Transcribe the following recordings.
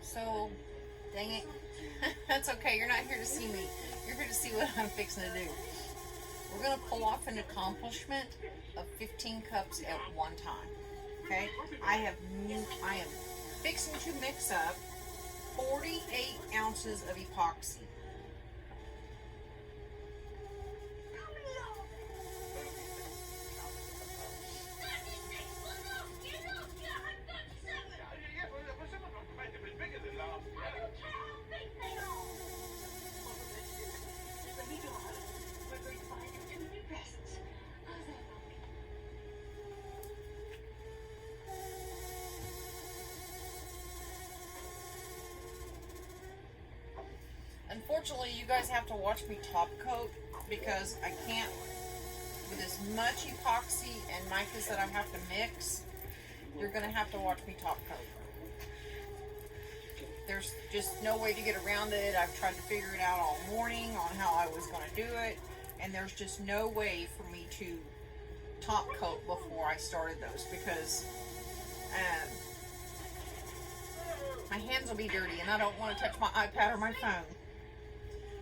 So, dang it. That's okay. You're not here to see me. You're here to see what I'm fixing to do. We're going to pull off an accomplishment of 15 cups at one time. Okay? I am fixing to mix up 48 ounces of epoxy. Unfortunately, you guys have to watch me top coat because I can't, with as much epoxy and micas that I have to mix, you're going to have to watch me top coat. There's just no way to get around it. I've tried to figure it out all morning on how I was going to do it, and there's just no way for me to top coat before I started those because my hands will be dirty and I don't want to touch my iPad or my phone.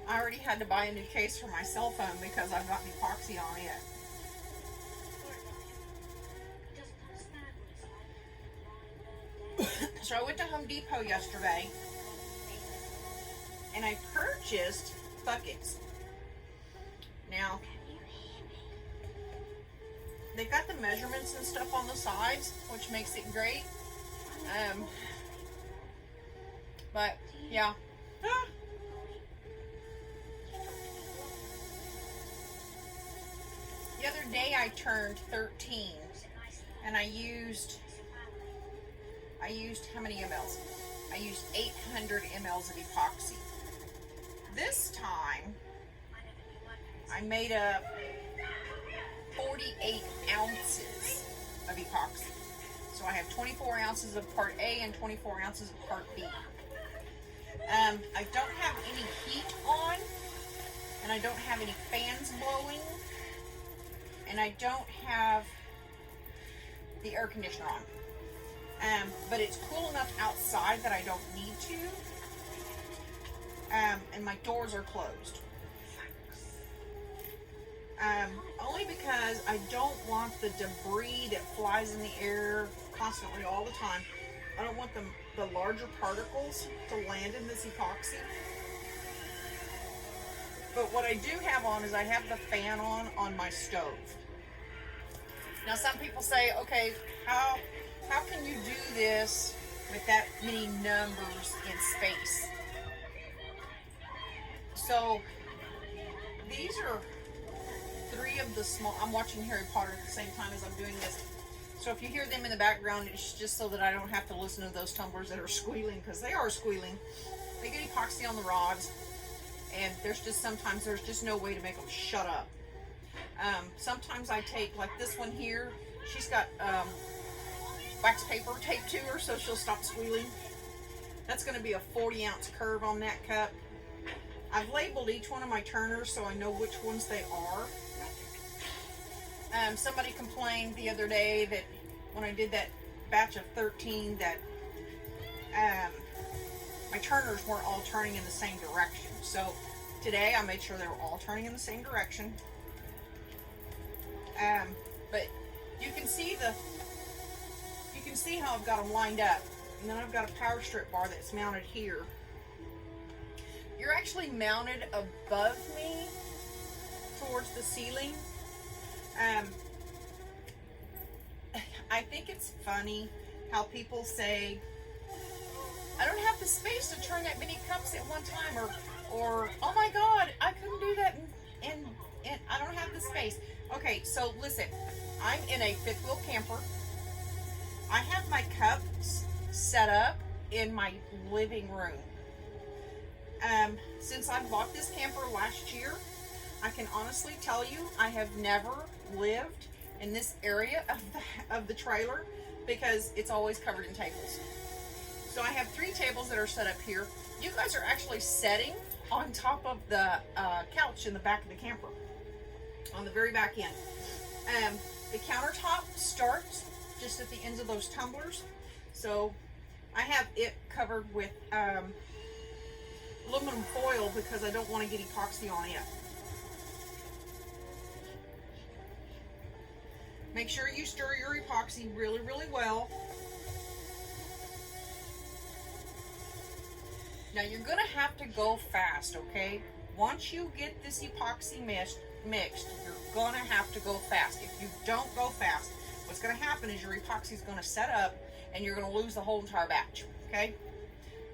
I already had to buy a new case for my cell phone because I've got epoxy on it. So I went to Home Depot yesterday and I purchased buckets. Now, they've got the measurements and stuff on the sides, which makes it great. But yeah. The other day I turned 13 and I used how many mLs? I used 800 mLs of epoxy. This time I made up 48 ounces of epoxy. So I have 24 ounces of part A and 24 ounces of part B. I don't have any heat on, and I don't have any fans blowing, and I don't have the air conditioner on. But it's cool enough outside that I don't need to. And my doors are closed. Only because I don't want the debris that flies in the air constantly all the time. I don't want the larger particles to land in this epoxy. But what I do have on is I have the fan on my stove. Now some people say, okay, how can you do this with that many numbers in space? So these are 3 of the small, I'm watching Harry Potter at the same time as I'm doing this. So if you hear them in the background, it's just so that I don't have to listen to those tumblers that are squealing, because they are squealing. They get epoxy on the rods, and sometimes there's just no way to make them shut up. Sometimes I take, like this one here, she's got wax paper taped to her so she'll stop squealing. That's going to be a 40-ounce curve on that cup. I've labeled each one of my turners so I know which ones they are. Somebody complained the other day that when I did that batch of 13 that my turners weren't all turning in the same direction. So today I made sure they were all turning in the same direction. But you can see how I've got them lined up. And then I've got a power strip bar that's mounted here. You're actually mounted above me towards the ceiling. I think it's funny how people say, I don't have the space to turn that many cups at one time, or oh my God, I couldn't do that, and I don't have the space. Okay, so listen, I'm in a fifth wheel camper. I have my cups set up in my living room. Since I bought this camper last year, I can honestly tell you I have never lived in this area of the trailer because it's always covered in tables. So I have 3 tables that are set up here. You guys are actually sitting on top of the couch in the back of the camper, on the very back end. The countertop starts just at the ends of those tumblers. So I have it covered with aluminum foil because I don't want to get epoxy on it. Make sure you stir your epoxy really, really well. Now you're going to have to go fast, okay? Once you get this epoxy mixed, you're going to have to go fast. If you don't go fast, what's going to happen is your epoxy is going to set up and you're going to lose the whole entire batch, okay?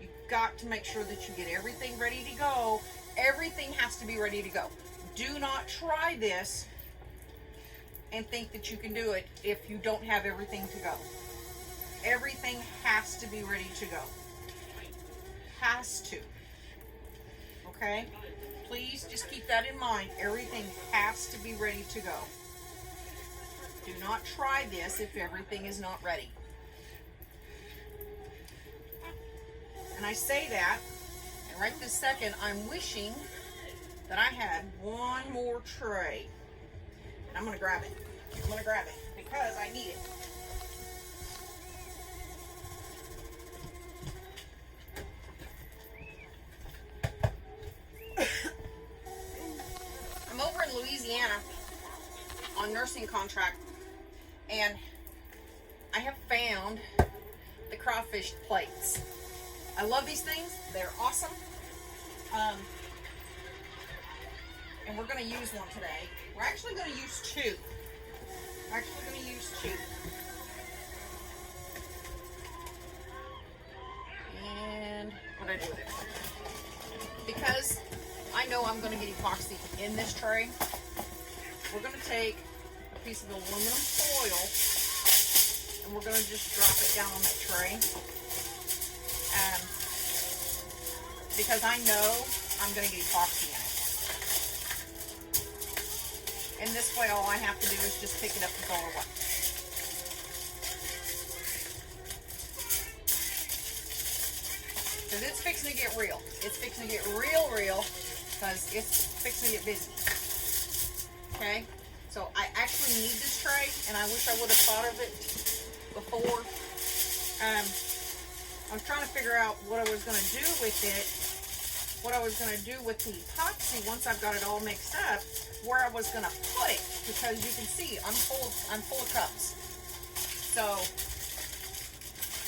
You've got to make sure that you get everything ready to go. Everything has to be ready to go. Do not try this and think that you can do it if you don't have everything to go. Everything has to be ready to go. Has to. Okay? Please just keep that in mind. Everything has to be ready to go. Do not try this if everything is not ready. And I say that, and right this second, I'm wishing that I had one more tray. And I'm going to grab it. I'm going to grab it because I need it. I'm over in Louisiana on nursing contract, and I have found the crawfish plates. I love these things. They're awesome. And we're going to use one today. We're actually going to use two. We're actually going to use two. And what did I do with it? Because I know I'm going to get epoxy in this tray, we're going to take a piece of aluminum foil and we're going to just drop it down on that tray. Because I know I'm going to get epoxy in it. And this way all I have to do is just pick it up and throw it away. Because it's fixing to get real. It's fixing to get real because it's fixing to get busy. Okay? So I actually need this tray, and I wish I would have thought of it before. I was trying to figure out what I was going to do with it, what I was going to do with the epoxy once I've got it all mixed up, where I was going to put it, because you can see I'm full of cups. So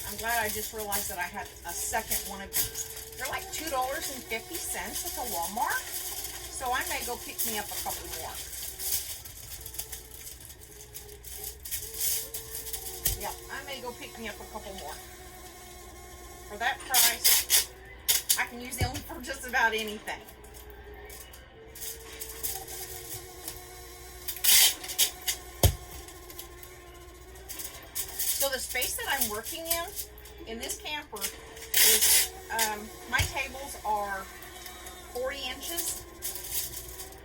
I'm glad I just realized that I had a second one of these. They're like $2.50 at the Walmart, so I may go pick me up a couple more. Yeah, I may go pick me up a couple more. For that price, I can use them for just about anything. So the space that I'm working in this camper is, my tables are 40 inches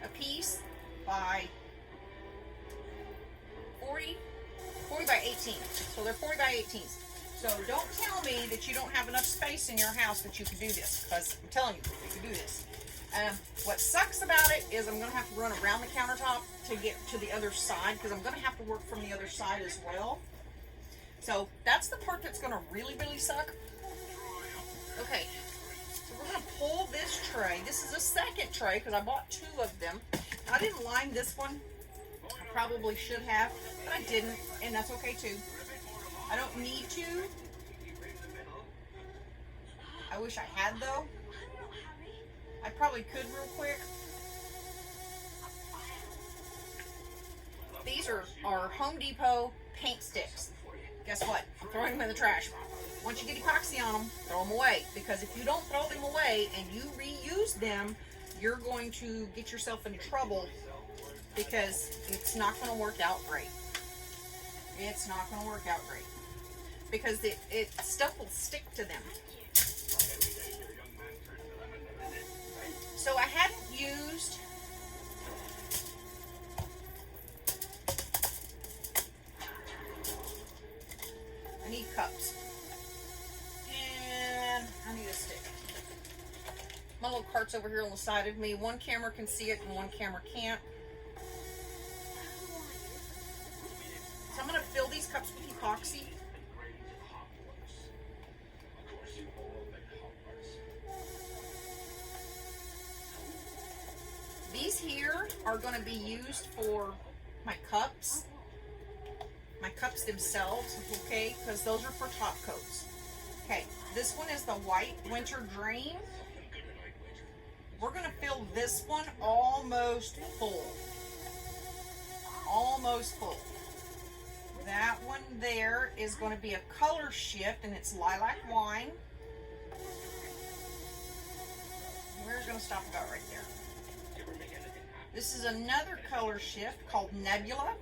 a piece by 40 by 18. So they're 40 by 18s. So don't tell me that you don't have enough space in your house that you can do this, because I'm telling you, you can do this. What sucks about it is I'm going to have to run around the countertop to get to the other side, because I'm going to have to work from the other side as well. So that's the part that's going to really, really suck. Okay, so we're going to pull this tray. This is a second tray because I bought two of them. I didn't line this one. I probably should have, but I didn't, and that's okay too. I don't need to. I wish I had though. I probably could real quick. These are Home Depot paint sticks. Guess what? I'm throwing them in the trash. Once you get epoxy on them, throw them away. Because if you don't throw them away and you reuse them, you're going to get yourself in trouble, because it's not going to work out great. It's not going to work out great. Because stuff will stick to them. So I hadn't used I need cups. And I need a stick. My little cart's over here on the side of me. One camera can see it and one camera can't. So I'm going to fill these cups with epoxy. These here are going to be used for my cups themselves, okay, because those are for top coats. Okay, this one is the White Winter Dream. We're going to fill this one almost full. Almost full. That one there is going to be a color shift, and it's Lilac Wine. We're going to stop about right there. This is another color shift called Nebula.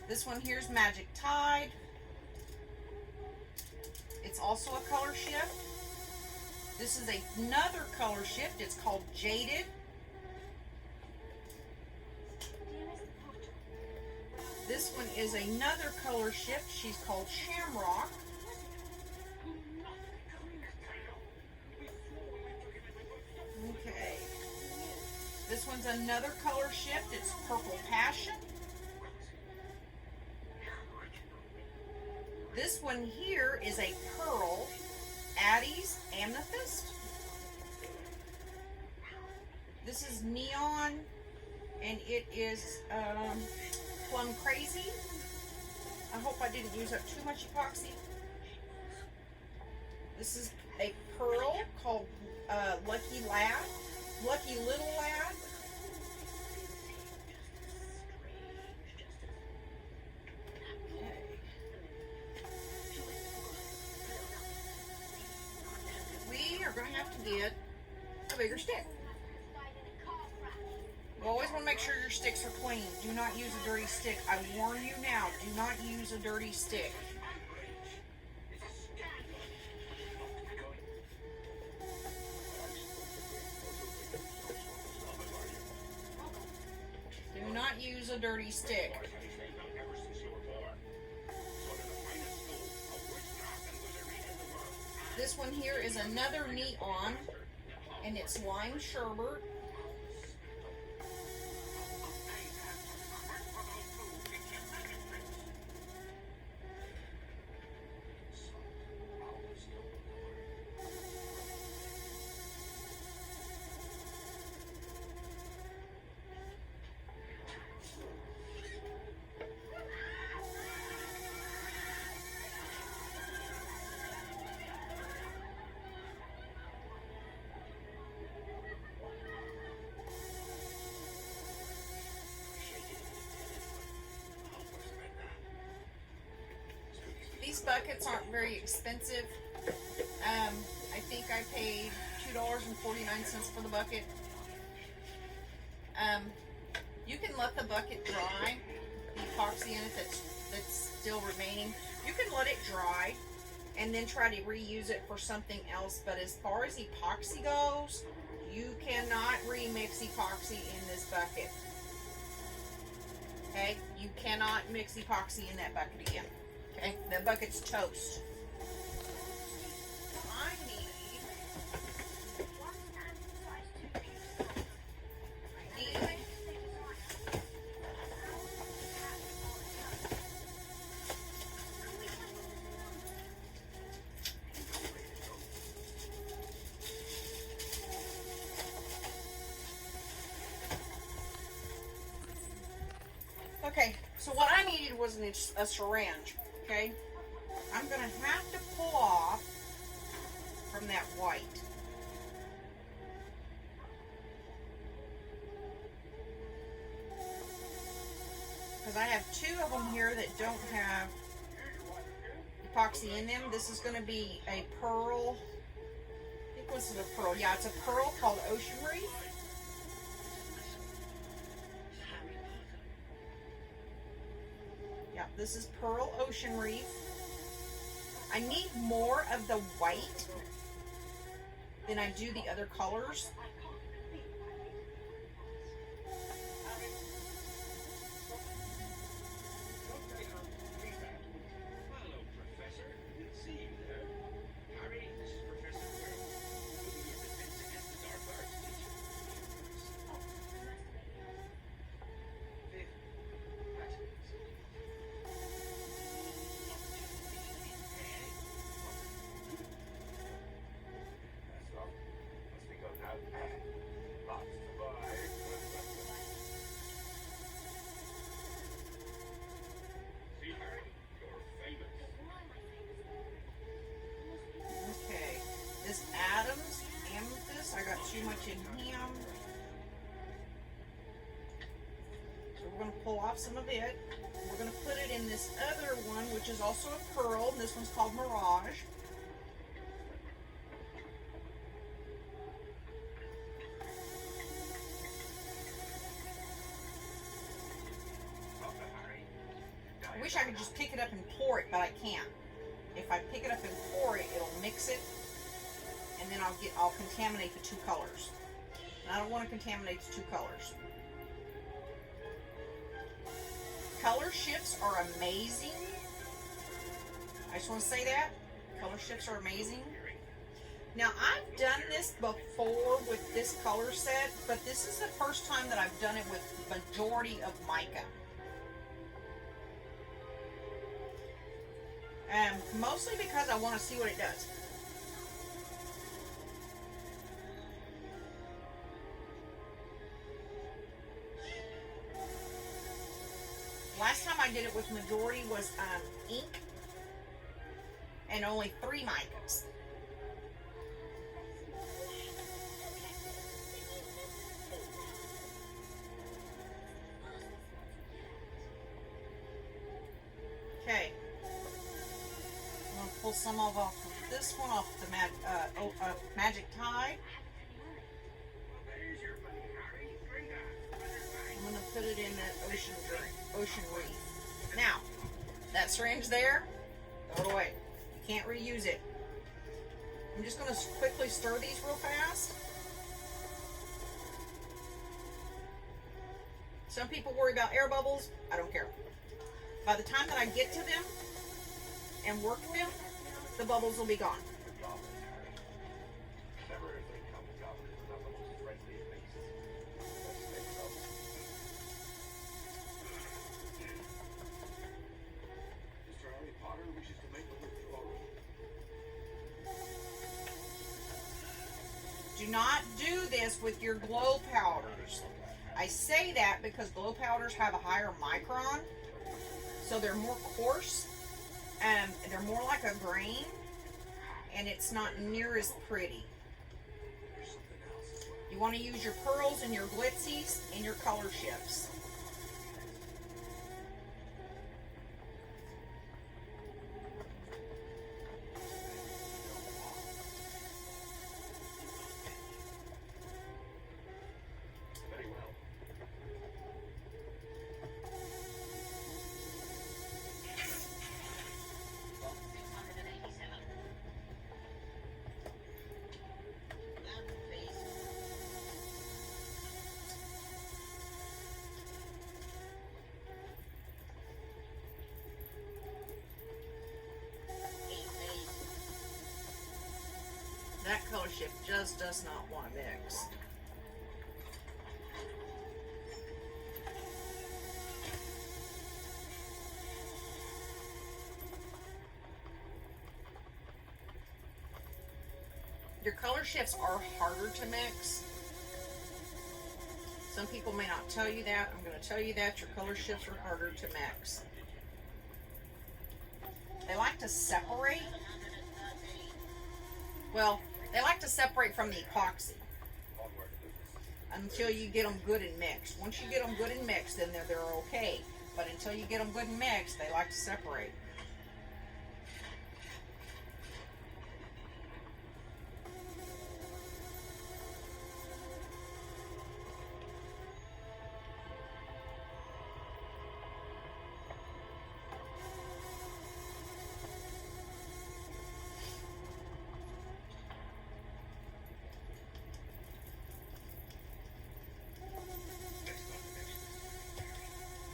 This one here's Magic Tide. It's also a color shift. This is another color shift. It's called Jaded. This one is another color shift. She's called Shamrock. Okay. This one's another color shift. It's Purple Passion. This one here is a pearl, Addie's Amethyst. This is Neon, and it is Plum Crazy. I hope I didn't use up too much epoxy. This is a pearl called Lucky Little Lad. Going to have to get a bigger stick. You always want to make sure your sticks are clean. Do not use a dirty stick. I warn you now, do not use a dirty stick. Do not use a dirty stick. This one here is another Neon, and it's Lime Sherbet. These buckets aren't very expensive. I think I paid $2.49 for the bucket. You can let the bucket dry, the epoxy in it that's still remaining. You can let it dry and then try to reuse it for something else. But as far as epoxy goes, you cannot remix epoxy in this bucket. Okay? You cannot mix epoxy in that bucket again. Okay, that bucket's toast. I need okay, so what I needed was a syringe. Okay, I'm going to have to pull off from that white. Because I have two of them here that don't have epoxy in them. This is going to be a pearl. I think this is a pearl. Yeah, it's a pearl called Ocean Reef. This is Pearl Ocean Reef. I need more of the white than I do the other colors. some of it. We're going to put it in this other one, which is also a pearl. And this one's called Mirage. I wish I could just pick it up and pour it, but I can't. If I pick it up and pour it, it'll mix it, and then I'll contaminate the two colors. And I don't want to contaminate the two colors. Color shifts are amazing. I just want to say that. Color shifts are amazing. Now, I've done this before with this color set, but this is the first time that I've done it with the majority of mica. Mostly because I want to see what it does. Last time I did it with majority was ink and only 3 micas. Okay. Pull some off of this one off the Magic Tide. I'm going to put it in that Ocean Reef. Now, that syringe there, throw it away. You can't reuse it. I'm just going to quickly stir these real fast. Some people worry about air bubbles. I don't care. By the time that I get to them and work them, the bubbles will be gone. Do not do this with your glow powders. I say that because glow powders have a higher micron, so they're more coarse. They're more like a grain, and it's not near as pretty. You want to use your pearls and your glitzies and your color shifts. That color shift just does not want to mix. Your color shifts are harder to mix. Some people may not tell you that. I'm going to tell you that your color shifts are harder to mix. They like to separate. Well, they like to separate from the epoxy until you get them good and mixed. Once you get them good and mixed, then they're okay. But until you get them good and mixed, they like to separate.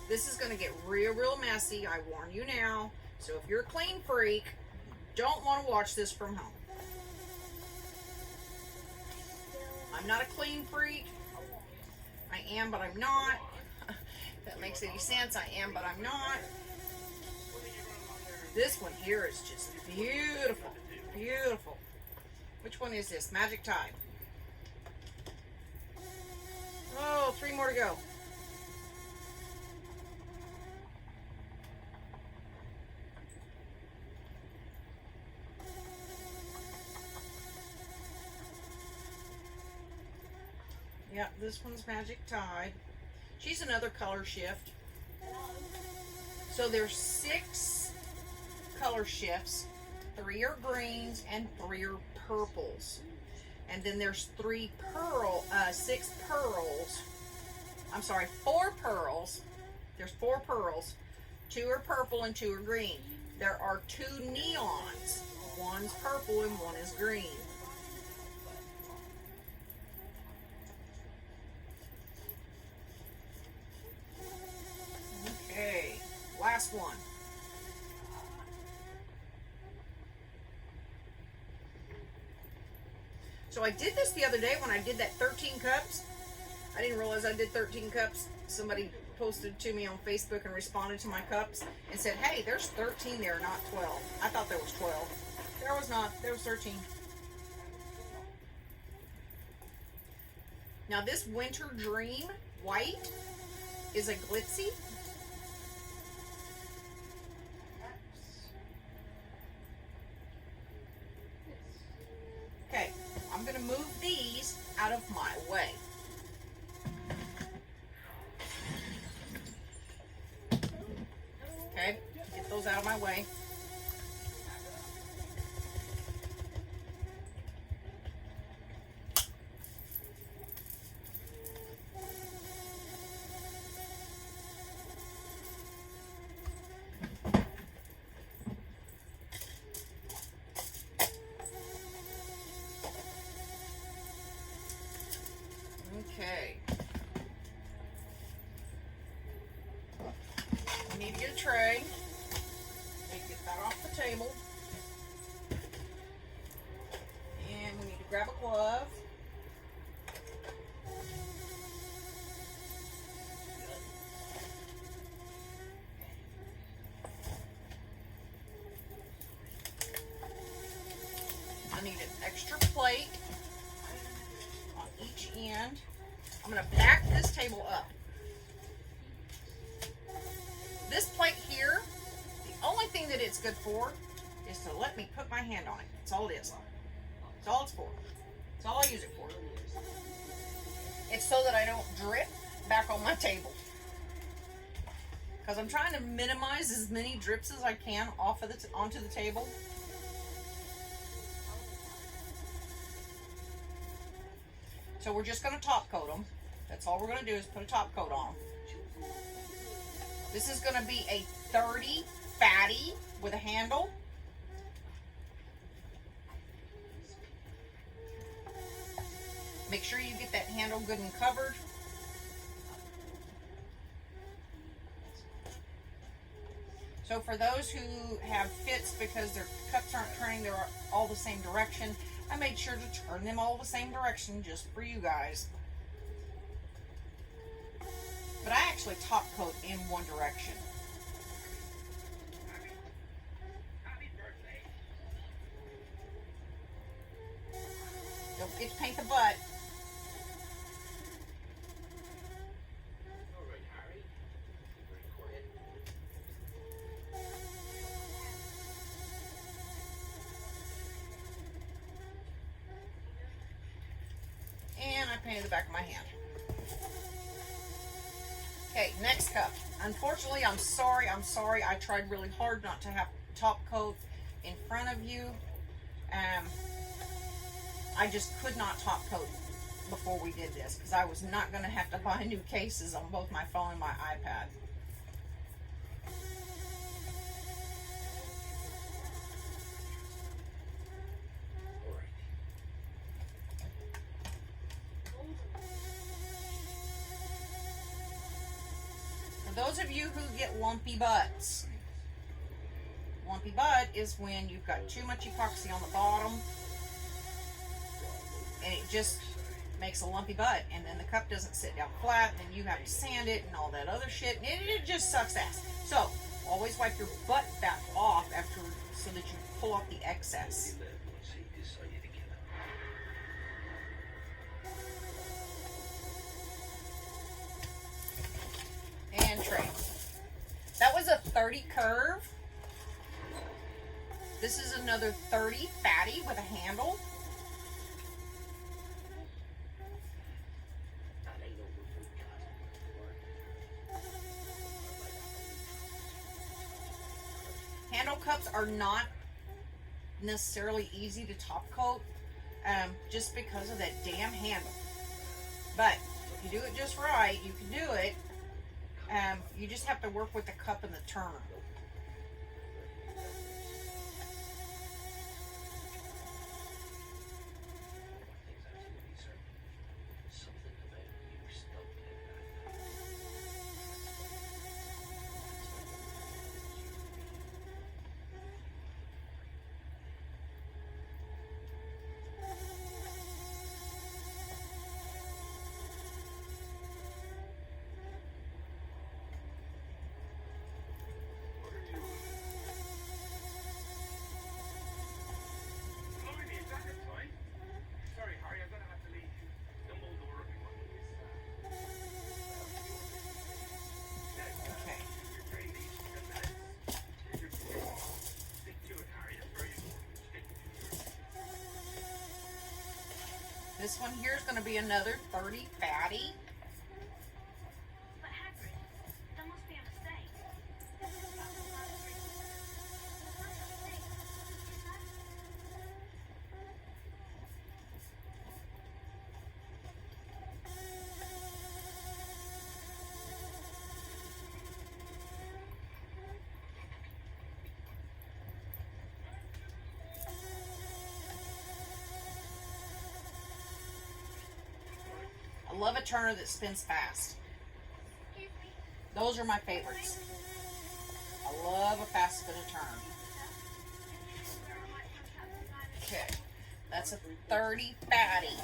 This is going to get real messy. I warn you now. So if you're a clean freak, don't want to watch this from home. I'm not a clean freak. I am, but I'm not. If that makes any sense, I am, but I'm not. This one here is just beautiful. Beautiful. Which one is this? Magic Tide. Oh, 3 more to go. Yeah, this one's Magic Tide. She's another color shift. So there's 6 color shifts. 3 are greens and 3 are purples. And then there's 6 pearls. I'm sorry, 4 pearls. There's 4 pearls. 2 are purple and 2 are green. There are 2 neons. One's purple and one is green. Okay, last one. So I did this the other day when I did that 13 cups. I didn't realize I did 13 cups. Somebody posted to me on Facebook and responded to my cups and said, hey, there's 13 there, not 12. I thought there was 12. There was not. There was 13. Now this Winter Dream white is a glitzy. Okay, I'm going to move these out of my way. Okay, get those out of my way. Okay. I need to get a tray. Get that off the table. And we need to grab a glove. I need an extra plate on each end. I'm going to back this table up. This plate here, the only thing that it's good for is to let me put my hand on it. That's all it is. That's all it's for. That's all I use it for. It's so that I don't drip back on my table. Because I'm trying to minimize as many drips as I can off of onto the table. So we're just going to top coat them. That's all we're going to do is put a top coat on them. This is going to be a 30 fatty with a handle. Make sure you get that handle good and covered. So for those who have fits because their cups aren't turning, they're all the same direction, I made sure to turn them all the same direction just for you guys. But I actually top coat in one direction. Don't forget to paint the butt. And I painted the back of my hand. Okay, next cup. Unfortunately, I'm sorry. I tried really hard not to have top coat in front of you. I just could not top coat before we did this because I was not going to have to buy new cases on both my phone and my iPad. Those of you who get lumpy butts, lumpy butt is when you've got too much epoxy on the bottom and it just makes a lumpy butt, and then the cup doesn't sit down flat, and then you have to sand it and all that other shit, and it just sucks ass. So always wipe your butt back off after so that you pull off the excess. And tray. That was a 30 curve. This is another 30 fatty with a handle. Handle cups are not necessarily easy to top coat, just because of that damn handle. But if you do it just right, you can do it. You just have to work with the cup and the turner. This one here is going to be another 30 fatty. But Hagrid, that must be a mistake. This is about the last three. There's no such thing. Is that? I love a turner that spins fast. Excuse me. Those are my favorites. I love a fast spinning turner. Okay, that's a 30 fatty.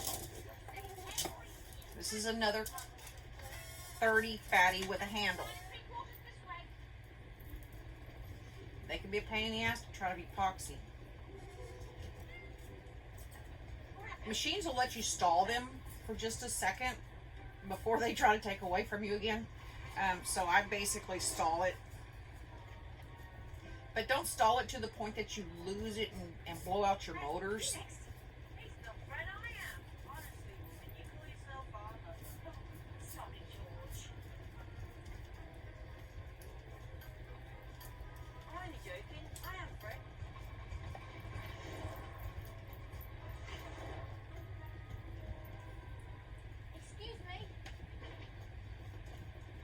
This is another 30 fatty with a handle. They can be a pain in the ass to try to be epoxy. Machines will let you stall them for just a second before they try to take away from you again. So I basically stall it. But don't stall it to the point that you lose it and blow out your motors.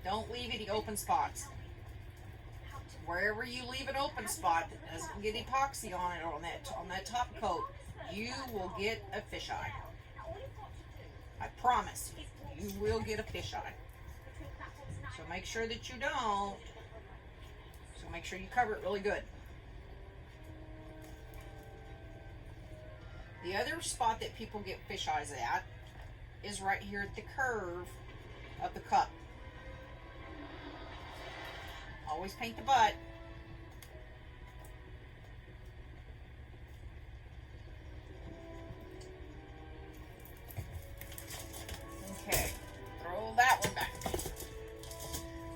Don't leave any open spots. Wherever you leave an open spot that doesn't get epoxy on it or on that top coat, you will get a fisheye. I promise you will get a fisheye. So make sure that you don't. So make sure you cover it really good. The other spot that people get fisheyes at is right here at the curve of the cup. Always paint the butt. Okay, throw that one back.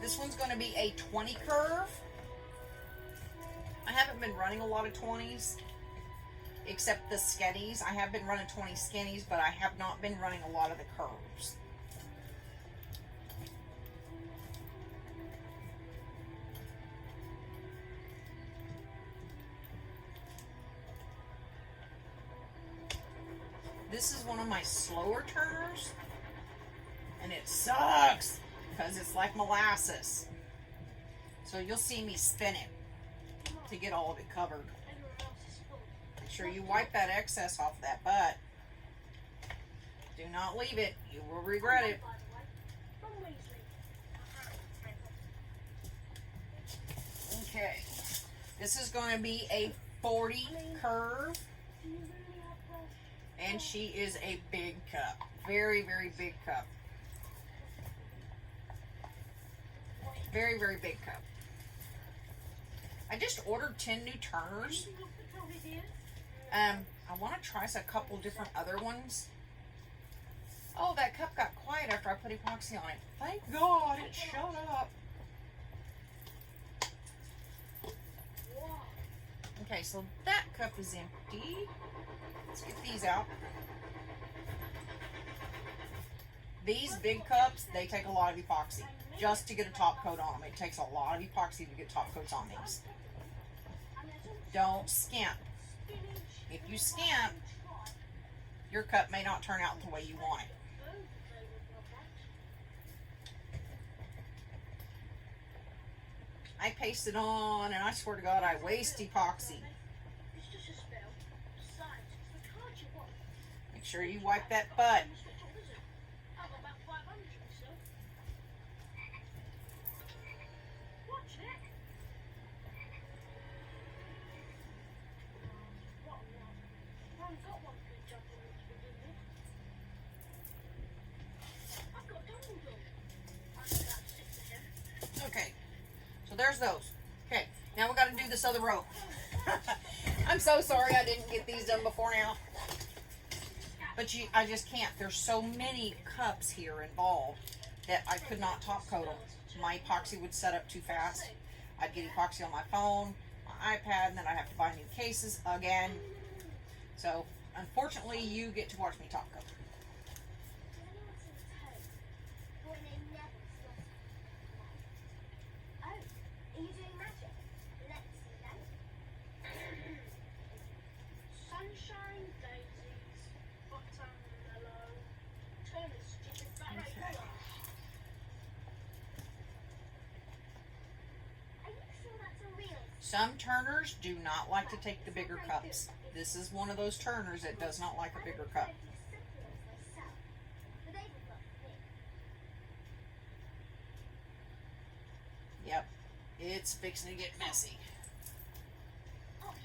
This one's going to be a 20 curve. I haven't been running a lot of 20s, except the skinnies. I have been running 20 skinnies, but I have not been running a lot of the curves. This is one of my slower turners, and it sucks because it's like molasses. So you'll see me spin it to get all of it covered. Make sure you wipe that excess off that butt. Do not leave it. You will regret it. Okay. This is going to be a 40 curve. And she is a big cup. Very, very big cup. Very, very big cup. I just ordered 10 new turners. I want to try a couple different other ones. Oh, that cup got quiet after I put epoxy on it. Thank God it shut up. Okay, so that cup is empty. Let's get these out. These big cups, they take a lot of epoxy just to get a top coat on them. It takes a lot of epoxy to get top coats on these. Don't skimp. If you skimp, your cup may not turn out the way you want it. I paste it on, and I swear to God, I waste epoxy. Make sure you wipe that butt. Okay, so there's those. Okay, now we got to do this other row. I'm so sorry I didn't get these done before now. But I just can't. There's so many cups here involved that I could not top coat them. My epoxy would set up too fast. I'd get epoxy on my phone, my iPad, and then I'd have to buy new cases again. So, unfortunately, you get to watch me top coat. Some turners do not like to take the bigger cups. This is one of those turners that does not like a bigger cup. Yep, it's fixing to get messy.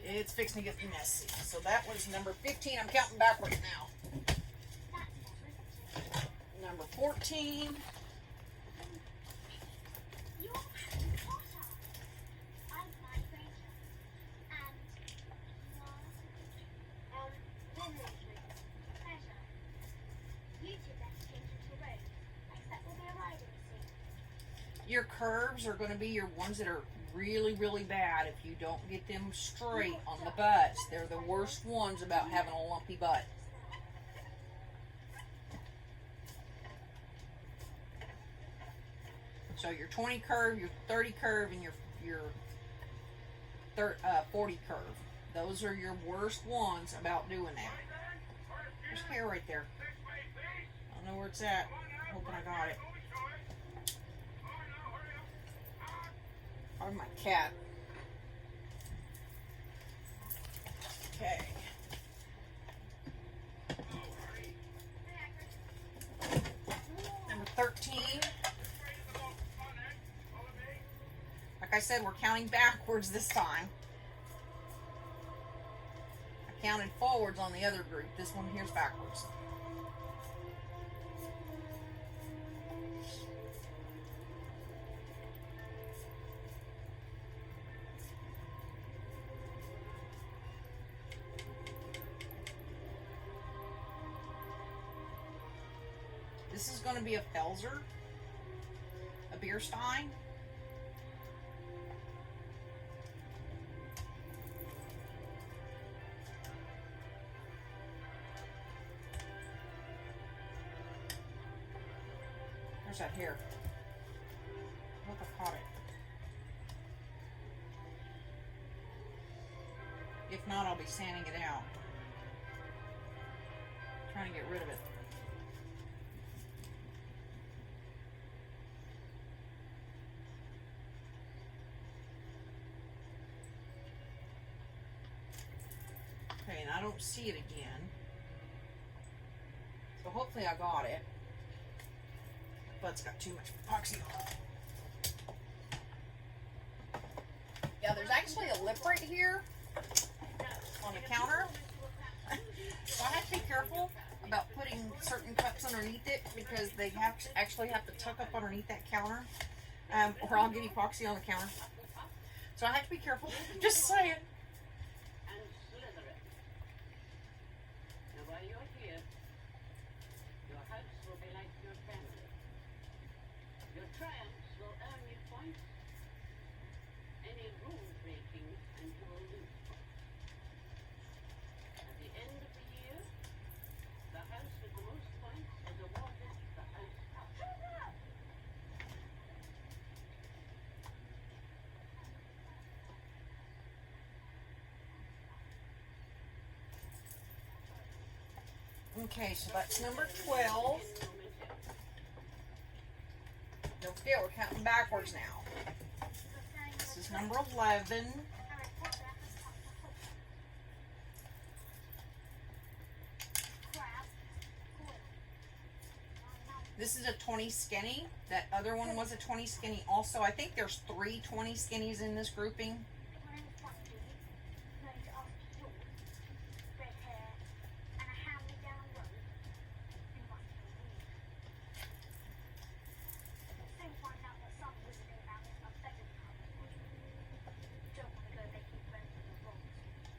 It's fixing to get messy. So that was number 15. I'm counting backwards now. Number 14. Your curves are going to be your ones that are really, really bad if you don't get them straight on the butts. They're the worst ones about having a lumpy butt. So your 20 curve, your 30 curve, and your 40 curve. Those are your worst ones about doing that. There's hair right there. I don't know where it's at. Hoping I got it. Or my cat. Okay. Number 13. Like I said, we're counting backwards this time. I counted forwards on the other group. This one here's backwards. This is going to be a Felser, a beer stein. There's that hair. I hope I caught it. If not, I'll be sanding it out. Trying to get rid of it. Okay, and I don't see it again. So hopefully I got it. But it's got too much epoxy on it. Yeah, there's actually a lip right here on the counter. So I have to be careful about putting certain cups underneath it because they actually have to tuck up underneath that counter. Or I'll get epoxy on the counter. So I have to be careful. Just saying. Okay, so that's number 12. Don't forget, we're counting backwards now. This is number 11. This is a 20 skinny. That other one was a 20 skinny also. I think there's 3 20 skinnies in this grouping.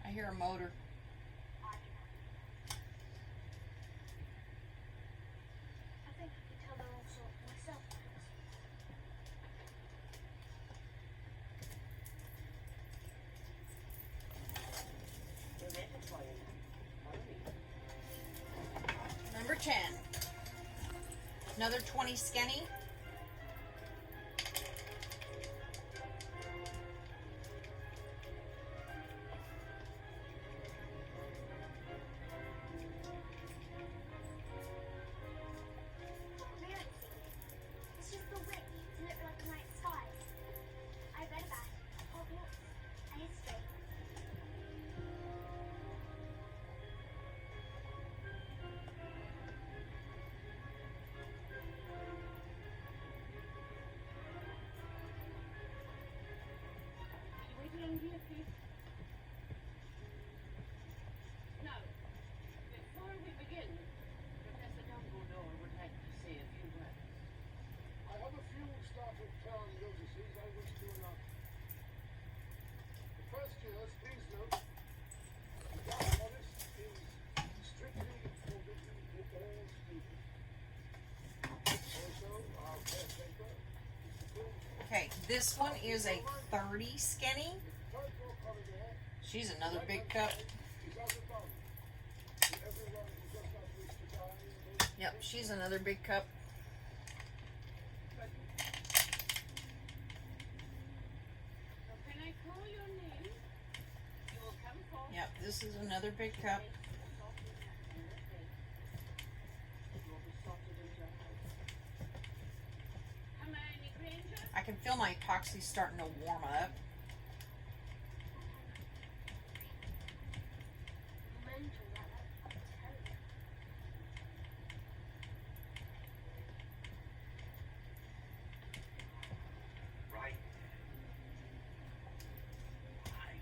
I hear a motor. Number 10. Another 20 skinny. No. Before we begin, Professor Dumbledore would like to say a few words. I have a few startled town notices I wish to announce. The first years, please note, the Dark Forest is strictly forbidden to all students. Also, our caretaker is the full Okay, this one is a 30 skinny. third floor corridor. She's another big cup. Is out of bounds. To everyone who does not wish to die, Yep, she's another big cup. So can I call your name? You will come forward. Yep, this is another big cup. Hermione Granger? I can feel my epoxy starting to warm up. Right. Right.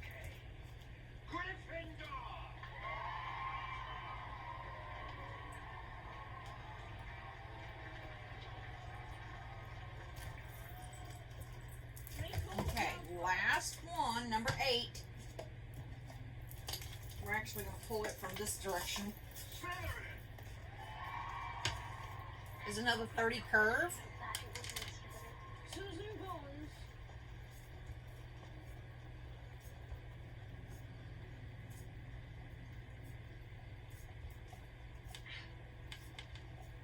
Okay. Gryffindor! Okay, last one, number 8. We're actually going to pull it from this direction. Is another 30 curve. Susan Bones.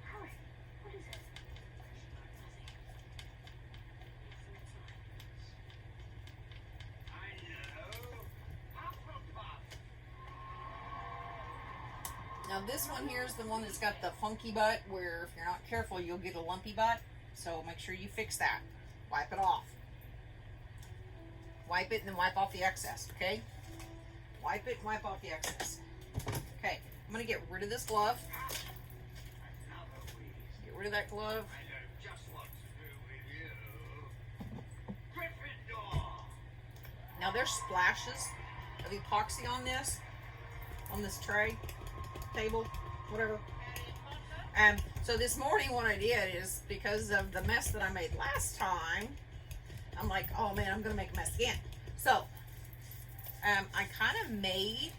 Howard, what is it? I know. Hufflepuff. Now this one here is the one that's got the funky butt where if you're not careful you'll get a lumpy butt. So make sure you fix that. Wipe it off. Wipe it and then wipe off the excess, okay? Wipe it and wipe off the excess. Okay, I'm going to get rid of this glove. Another Weasley. Get rid of that glove. I know just what to do with you. Gryffindor! Now there's splashes of epoxy on this tray, table, whatever. So this morning what I did is, because of the mess that I made last time, I'm like, oh man, I'm gonna make a mess again. So I kind of made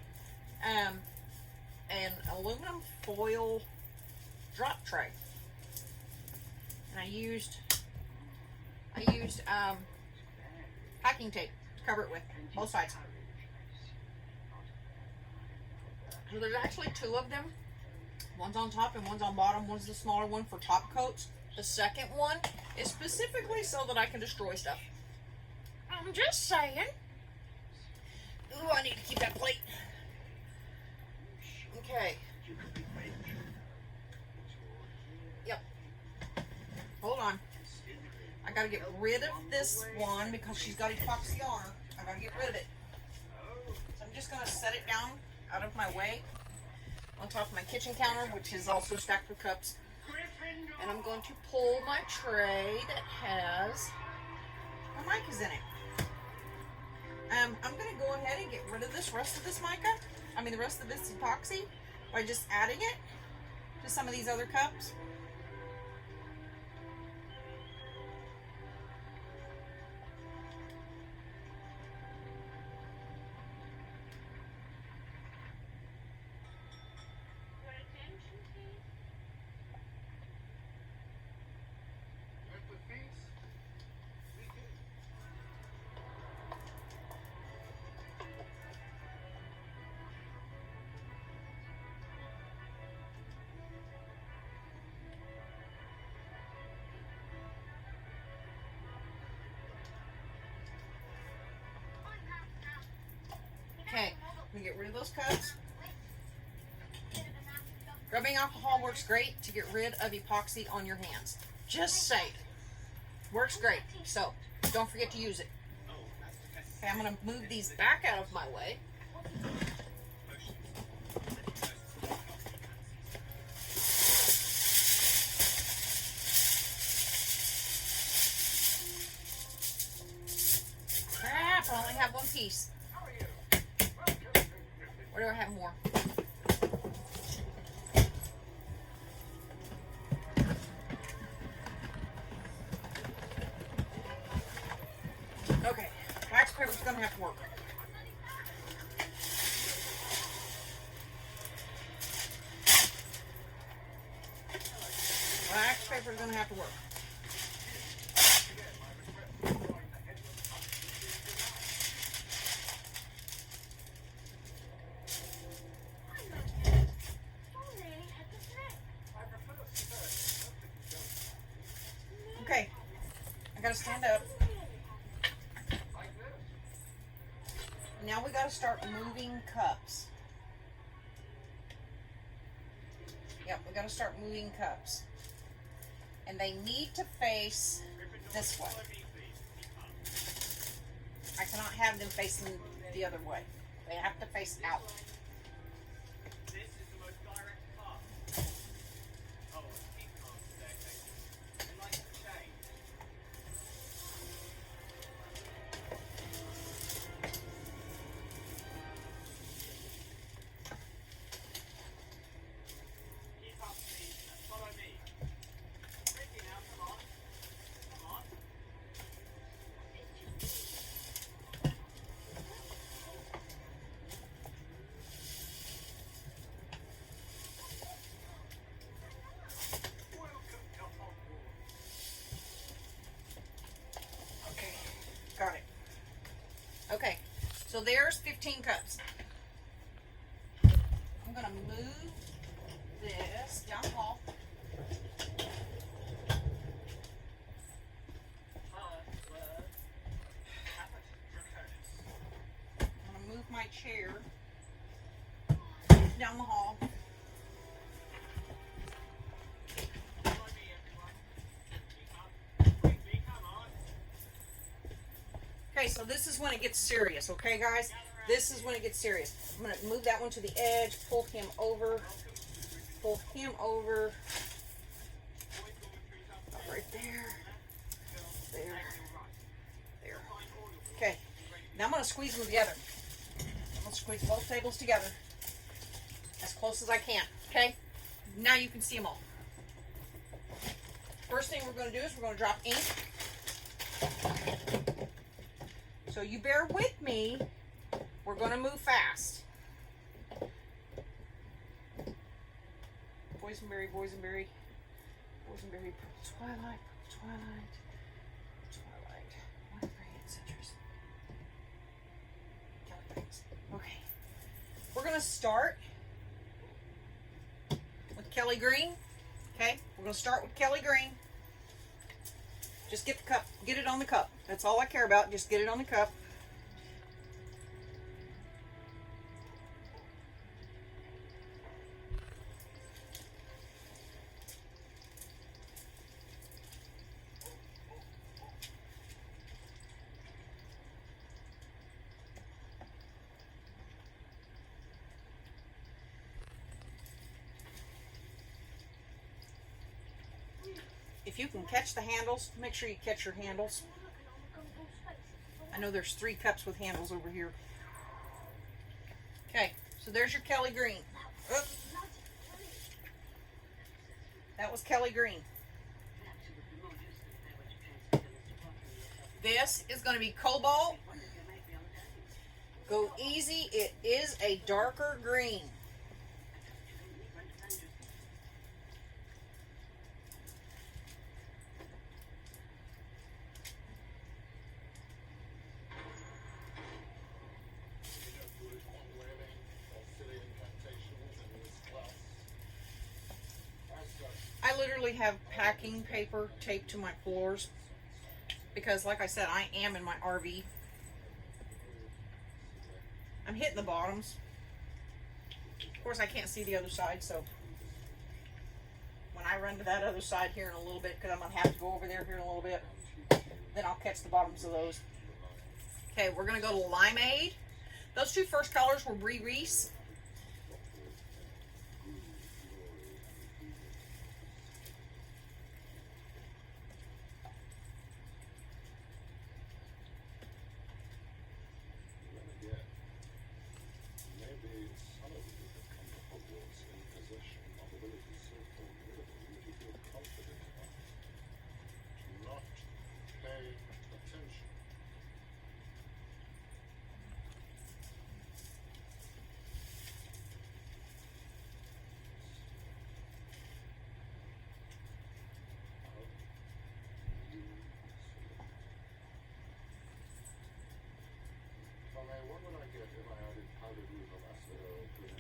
an aluminum foil drop tray, and I used packing tape to cover it with, both sides. So there's actually 2 of them. One's on top and one's on bottom. One's the smaller one for top coats. The second one is specifically so that I can destroy stuff. I'm just saying. Ooh, I need to keep that plate. Okay. gotta get rid of this one because she's got epoxy on her. I gotta get rid of it. So I'm just gonna set it down out of my way on top of my kitchen counter, which is also stacked with cups. And I'm going to pull my tray that has my micas in it. I'm going to go ahead and get rid of this rest of this mica, the rest of this epoxy, by just adding it to some of these other cups. Your attention, please. At the feast, we can. Okay, I'm going to get rid of those cups. Rubbing alcohol works great to get rid of epoxy on your hands. Just saying. Works great. So, don't forget to use it. Okay, I'm going to move these back out of my way. Crap, I only have one piece. Or do I have more? Okay, wax paper's gonna have to work. Wax paper's gonna have to work. Okay, I gotta stand up. Now we gotta start moving cups. Yep, we gotta start moving cups. And they need to face this way. I cannot have them facing the other way. They have to face out. This is the most direct path. Oh, keep calm, staircase. They like to change. Keep up, please, and follow me. Quickly now, come on. Come on. Welcome to Hogwarts. Okay, got it. Okay, so there's 15 cups. I'm gonna move this down the hall. I'm gonna move my chair down the hall. Follow me, everyone. Keep up. Quickly, come on. Okay, so this is when it gets serious, okay, guys? This is when it gets serious. I'm going to move that one to the edge, pull him over, right there, there, there. Okay, now I'm going to squeeze them together. I'm going to squeeze both tables together as close as I can, okay? Now you can see them all. First thing we're going to do is we're going to drop ink. So you bear with me. We're going to move fast. Boysenberry, boysenberry, boysenberry, purple twilight, purple twilight, twilight, white green, citrus, Kelly greens. Okay. We're going to start with Kelly green. Okay? We're going to start with Kelly green. Just get the cup, get it on the cup. That's all I care about. Just get it on the cup. if you can catch the handles, make sure you catch your handles. I know there's 3 cups with handles over here. Okay, so there's your Kelly Green. Oops. That was Kelly Green. This is going to be Cobalt. Go easy. It is a darker green. I literally have packing paper taped to my floors because, like I said, I am in my RV. I'm hitting the bottoms. Of course, I can't see the other side, so when I run to that other side here in a little bit, because I'm going to have to go over there here in a little bit, then I'll catch the bottoms of those. Okay, we're going to go to Limeade. Those 2 first colors were Bree Reese.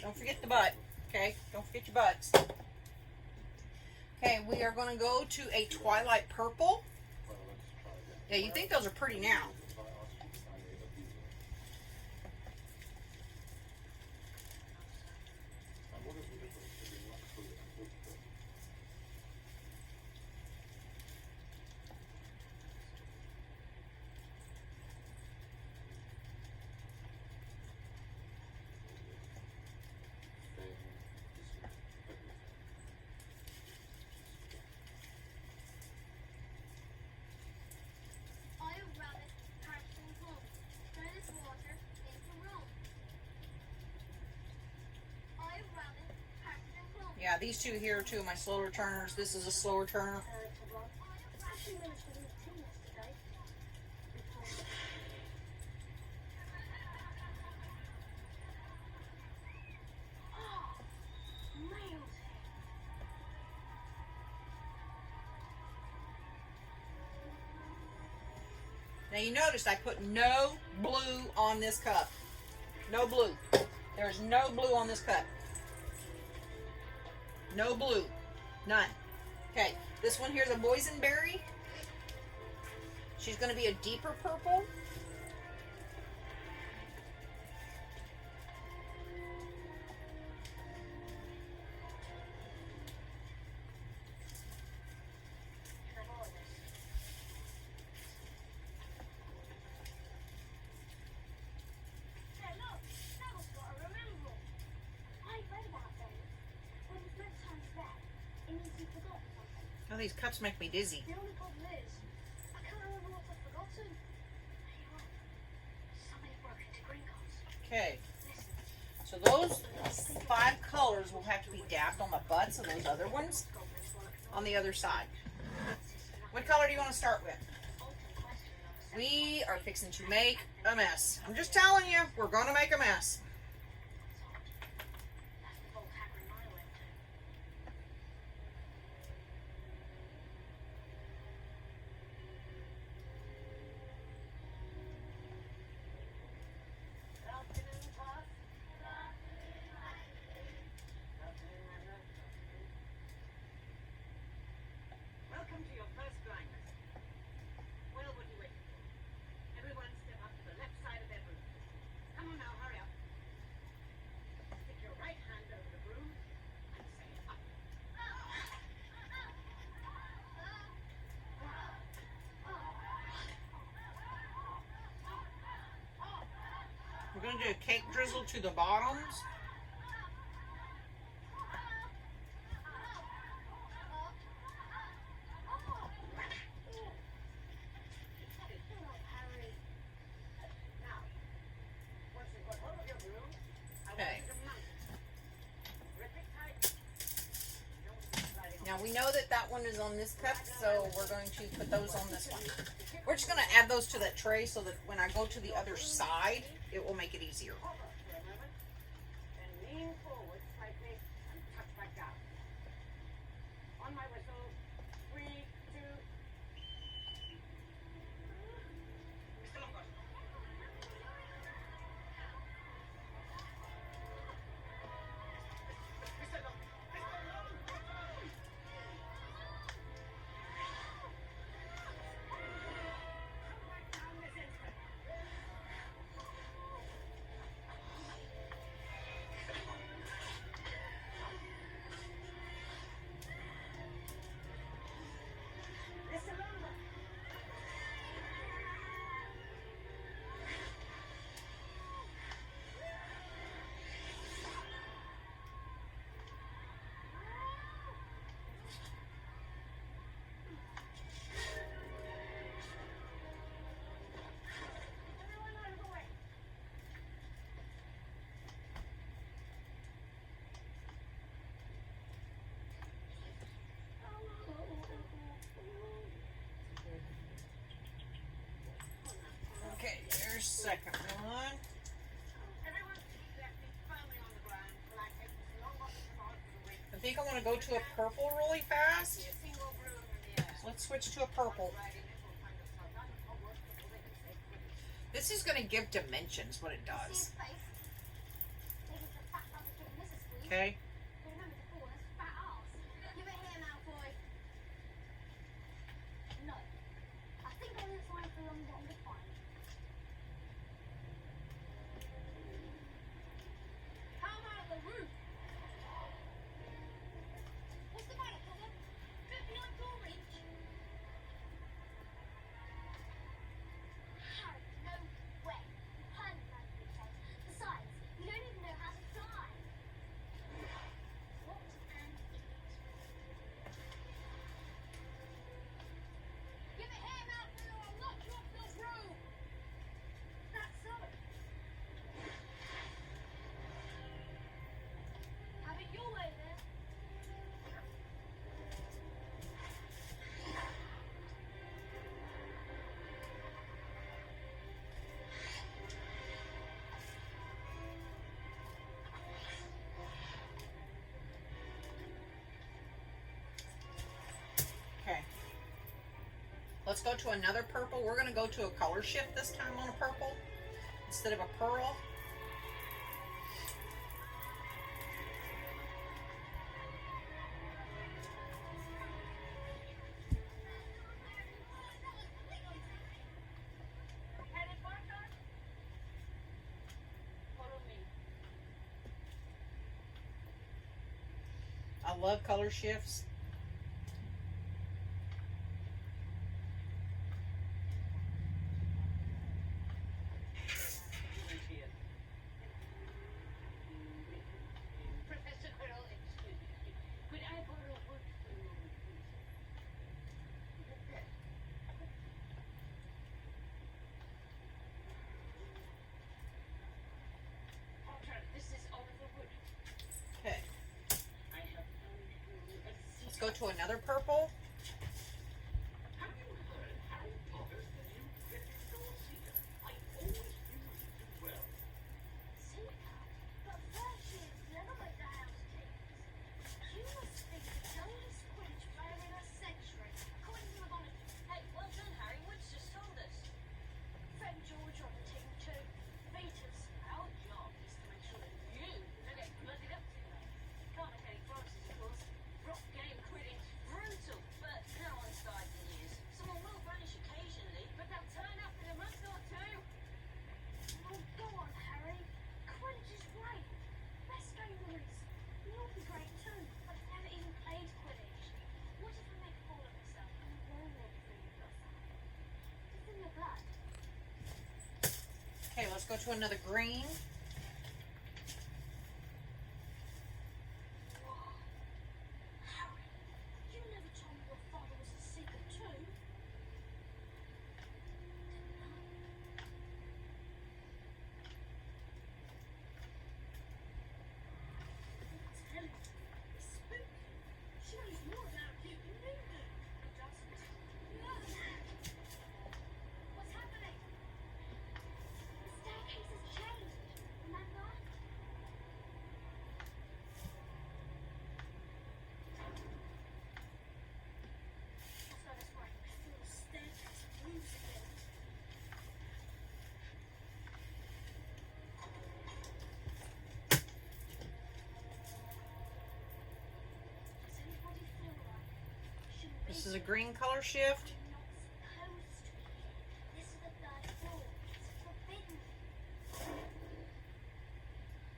Don't forget the butt. Okay, don't forget your butts. Okay, we are going to go to a Twilight Purple. Yeah, you think those are pretty now. Yeah, these 2 here are 2 of my slower turners. This is a slower turner. Now you noticed I put no blue on this cup. No blue. There's no blue on this cup. No blue. None. Okay, this one here's a boysenberry. She's going to be a deeper purple. Oh, these cups make me dizzy. The only problem is, I can't remember what I've forgotten. Hey, look. Somebody broke into Gringotts. Okay. So those 5 colors will have to be dabbed on the butts of those other ones on the other side. What color do you want to start with? We are fixing to make a mess. I'm just telling you, we're going to make a mess. Welcome to your first grinder. Well, what are you waiting for? Everyone step up to the left side of that room. Come on now, hurry up. Stick your right hand over the broom and say up. We're going to do a cake drizzle to the bottoms. Okay. He's a monk. Grip it tight. Don't be sliding Now we know that that one is on this cup, so we're going to put those on this one. We're just going to add those to that tray so that when I go to the other side, it will make it easier. Hover for a moment. Then lean forward slightly and touch back down. On my whistle. 3, 2. Mr. Lombard. Mr. Lombard. Down this instant. Mr. Lombard. Everyone out of the way. Okay, there's second one. Everyone keep their feet firmly on the ground while I take Mr. Longbottom's rod for the ring. I think I want to go to a purple really fast. See a single broom in the air. So let's switch to a purple. Riding it will find themselves out of Hogwarts before they can say quidditch. This is going to give dimensions, what it does. Okay? Remember to call us fat arse. Give it here, Malfoy. No. I think I know time for Longbottom to find. Come out of the roof! What's the matter, Potter? Don't be like Dorridge. Harry, no way. You heard the man who said. Besides, you don't even know how to fly. What an idiot. Give it here, Malfoy, or I'll knock you off this room! That's so. Have it your way then. Okay. Let's go to another purple. We're going to go to a color shift this time on a purple instead of a pearl. Headed Potter? Follow me. I love color shifts. Here. Professor Quirrell, excuse me. Could I borrow a book for a moment, please? Potter, this is Oliver Wood. Okay. I have found you a Let's secret. go to another purple. Have you heard Harry Potter's the new Gryffindor seeker? I always knew he'd do well. Seeker? But first years never went to house kings. You must be the youngest Quidditch player in a century, according to the monitor. Hey, well done, Harry. Wood's just told us. Fred and George are on the team too. Beaters. Our job is to make sure that you don't get blooded up too much. Can't make any promises, of course. Rock game Quidditch, brutal, but no one's died in years. Someone will vanish occasionally, but they'll turn up in a month or two. Oh, go on, Harry. Quidditch is great. Best game there is. You'll be great too, but I've never even played Quidditch. What if I make a fool of myself and ruin everything you've got there? It's in your blood. Okay, let's go to another green. Harry, you never told me your father was a seeker too. Didn't I? This is a green color shift. You're not supposed to be here. This is the third floor. It's forbidden.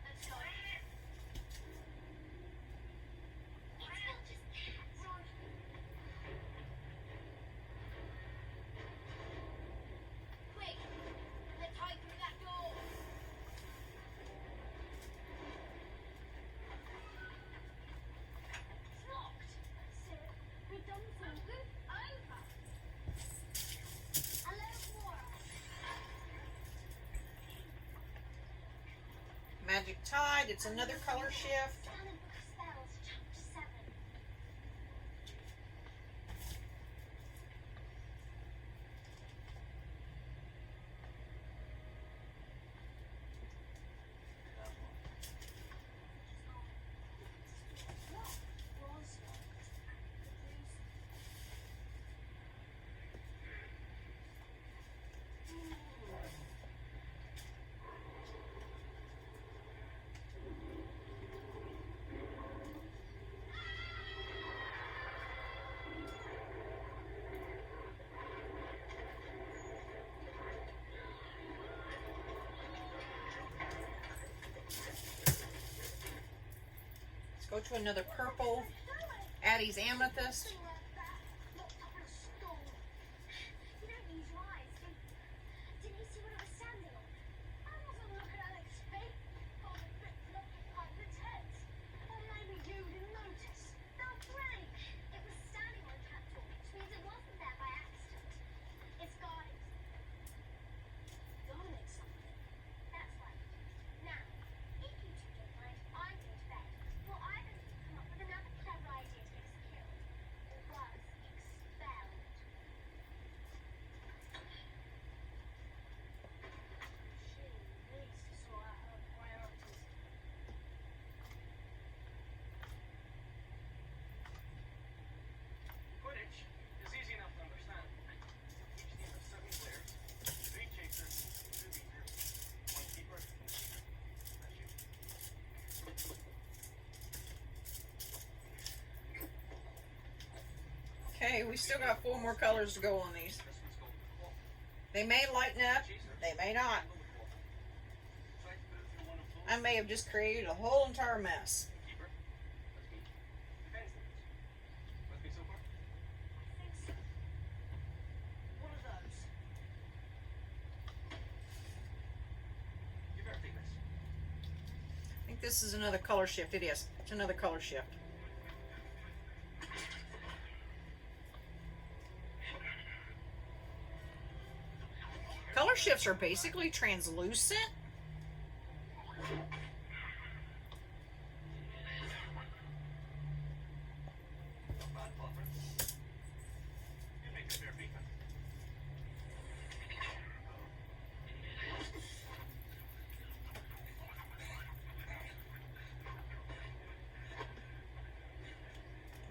Let's go. It's not just cats. Run. Quick. Let's hide through that door. It's locked. Sarah, we're done for. Over. A little more. Magic Tide. It's another color shift. Standard Book of Spells, Chapter 7. What was locked? Let's go to another purple. Addie's Amethyst. Something like that, locked up in a stall. You don't use your eyes, didn't you see what I was standing on? I wasn't looking at its feet. I was ripped up by its head. Or maybe you didn't notice. That's right. It was standing on a catwalk, which means it wasn't there by accident. It's guarding something. Guarding something? That's right. Now, if you two don't mind, I'm going to bed. Well, either of you come up with another clever idea to get us killed, or worse, expelled. She needs to sort out her priorities. Quidditch is easy enough to understand. Each team has 7 players, 3 chasers, 2 beaters, 1 keeper, and a seeker. That's you. Okay, we still got 4 more colors to go on these. This one's called the Claw. They may lighten up. Chaser. They may not. Handle the claw. Try to put it through one of those. I may have just created a whole entire mess. Keeper. That's me. Defense defense. With me so far? Think so. One of those. You better take this. I think this is another color shift. It is. It's another color shift. Color shifts are basically translucent. Not bad, Popper. You make a fair beat.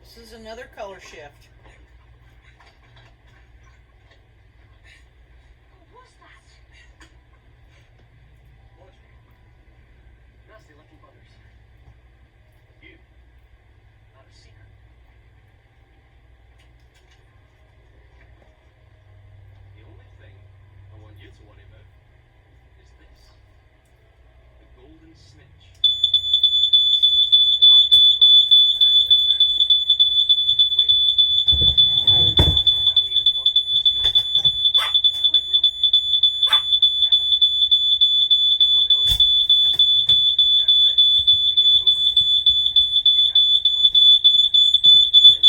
This is another color shift. What was that? Watch me. Nasty looking buggers. You. Not a seeker. The only thing I want you to worry about is this. The golden snitch. Like the book. Ah, you like that? Just wait. I'll need a busted prestige. What are we doing? Before the others speak. You catch this, the game's over. You catch this one, and you win.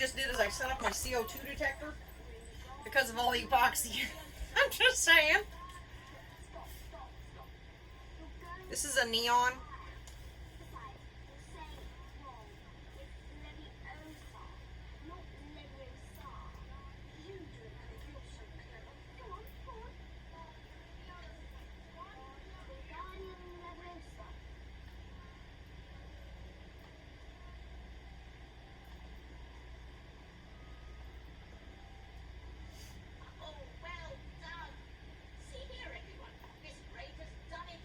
just did is I set off my CO2 detector because of all the epoxy. I'm just saying. This is a neon. Oh, well done. See here, everyone. Miss Great has done it.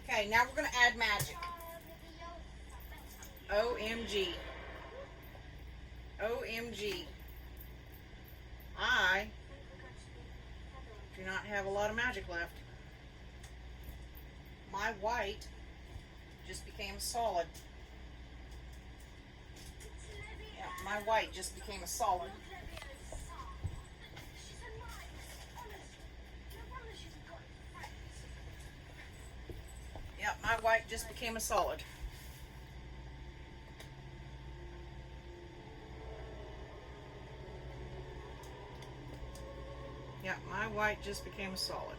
Okay, now we're going to add magic. OMG. OMG. I do not have a lot of magic left. My white just became solid. Yeah, my white just became a solid. Yep, my white just became a solid. Yep, my white just became a solid.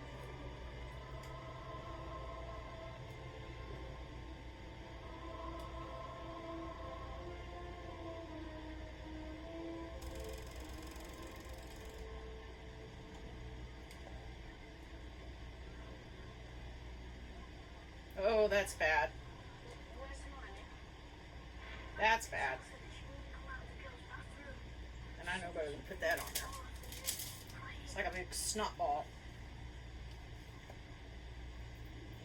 Oh, that's bad. That's bad. And I know better than put that on there. It's like a big snot ball.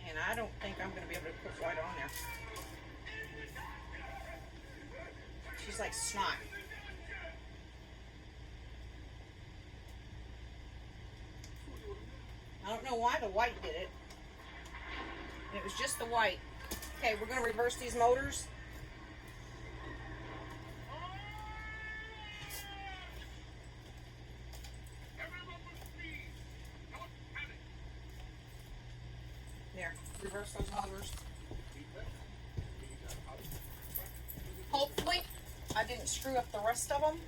And I don't think I'm going to be able to put white on there. She's like snot. I don't know why the white did it. And it was just the white. Okay, we're going to reverse these motors. There, reverse those motors. Hopefully, I didn't screw up the rest of them.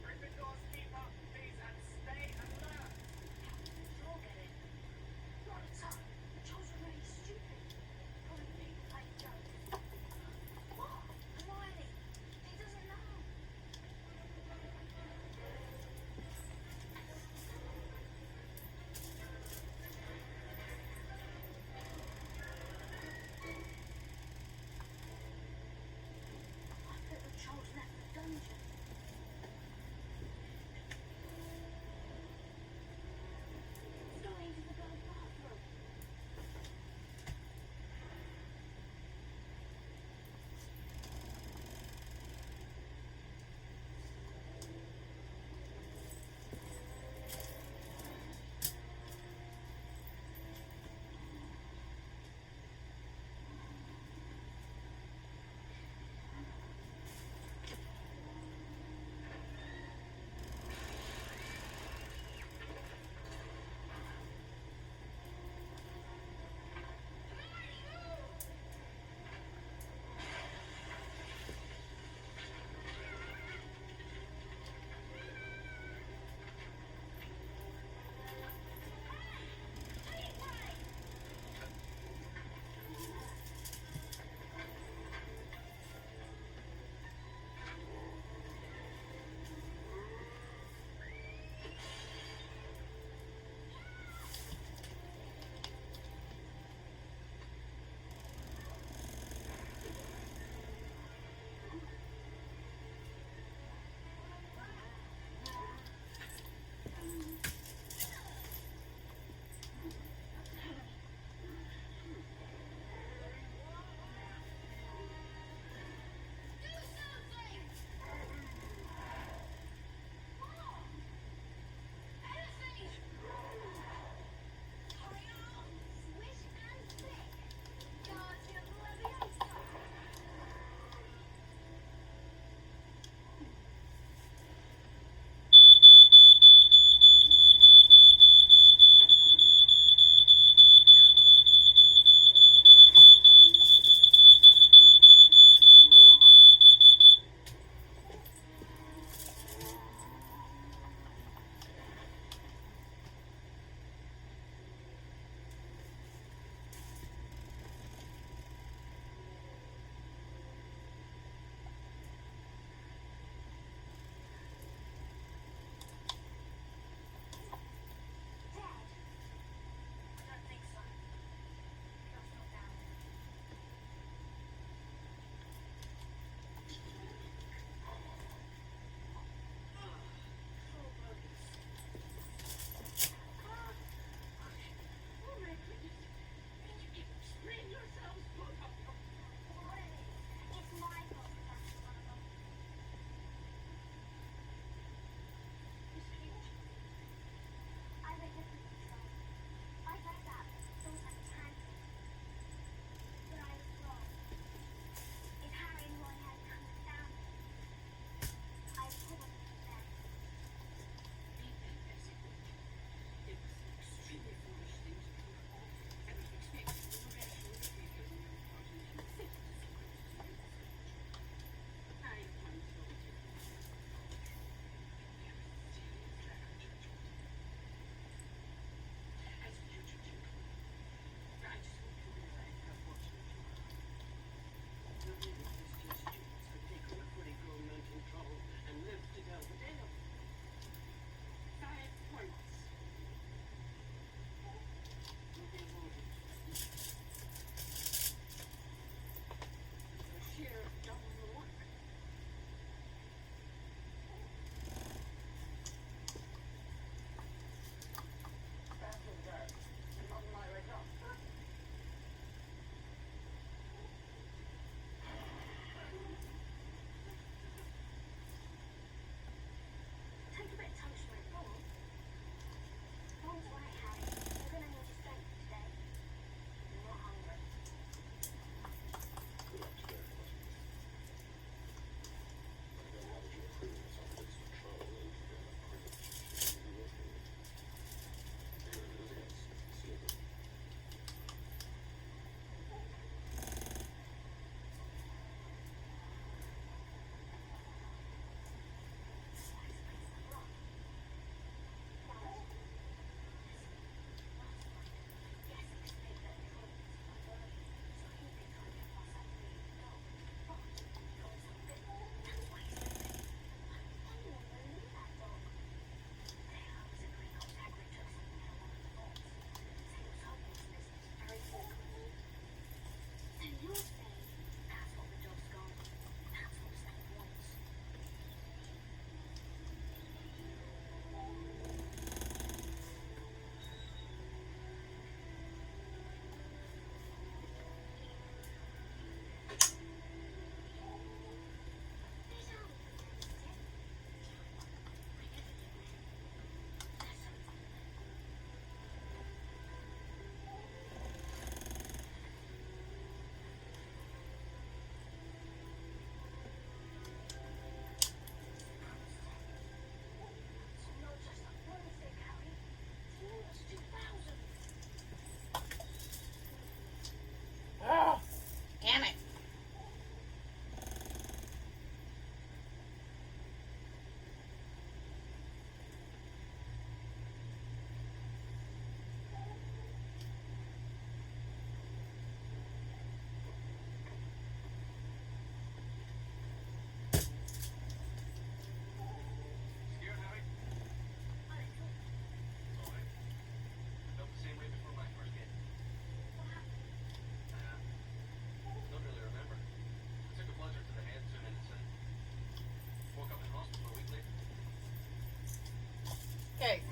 Gryffindors, keep up, please, and stay alert.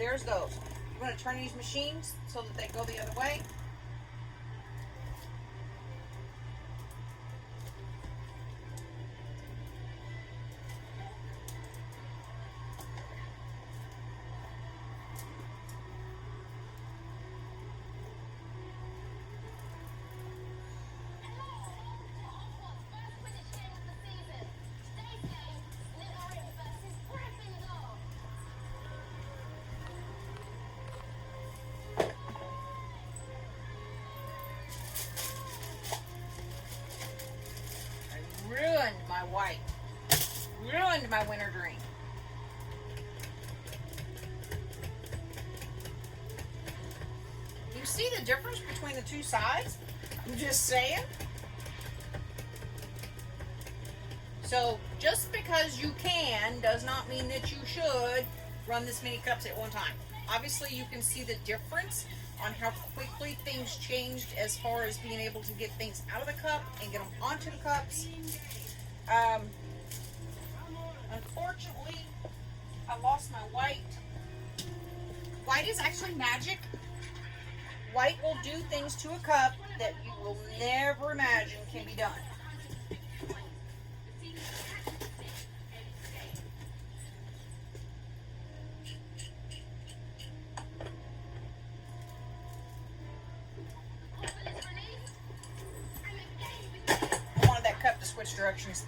there's those. You want to turn these machines so that they go the other way. Ruined my white. Ruined my winter dream. You see the difference between the two sides? I'm just saying. So just because you can does not mean that you should run this many cups at one time. Obviously you can see the difference on how quickly things changed as far as being able to get things out of the cup and get them onto the cups. Unfortunately, I lost my white. White is actually magic. White will do things to a cup that you will never imagine can be done. I wanted that cup to switch directions.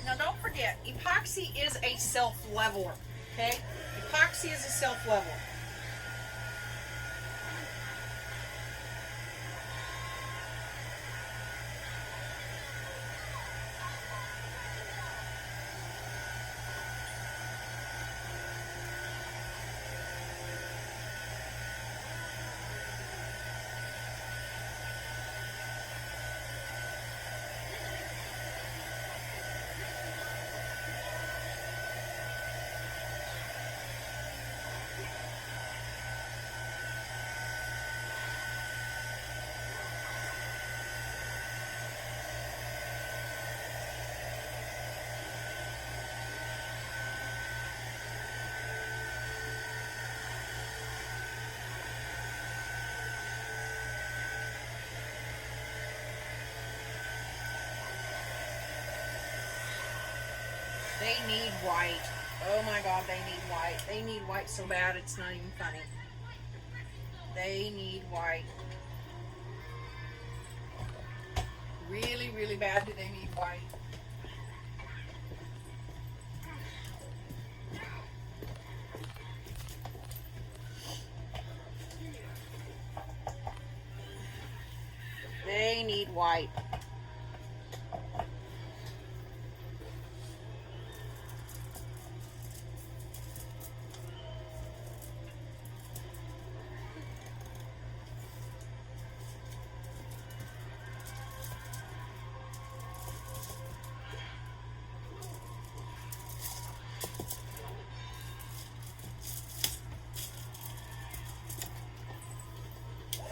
Now don't forget, epoxy is a self-leveler, okay? Epoxy is a self-leveler. They need white. Oh my God, they need white. They need white so bad it's not even funny. They need white. Really, really bad do they need white. They need white.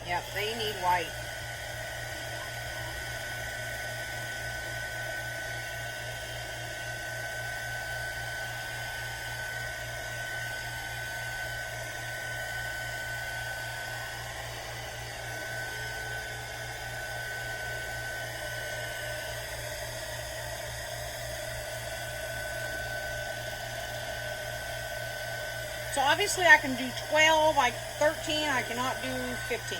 Yep, they need white. So obviously I can do 12, 13, I cannot do 15.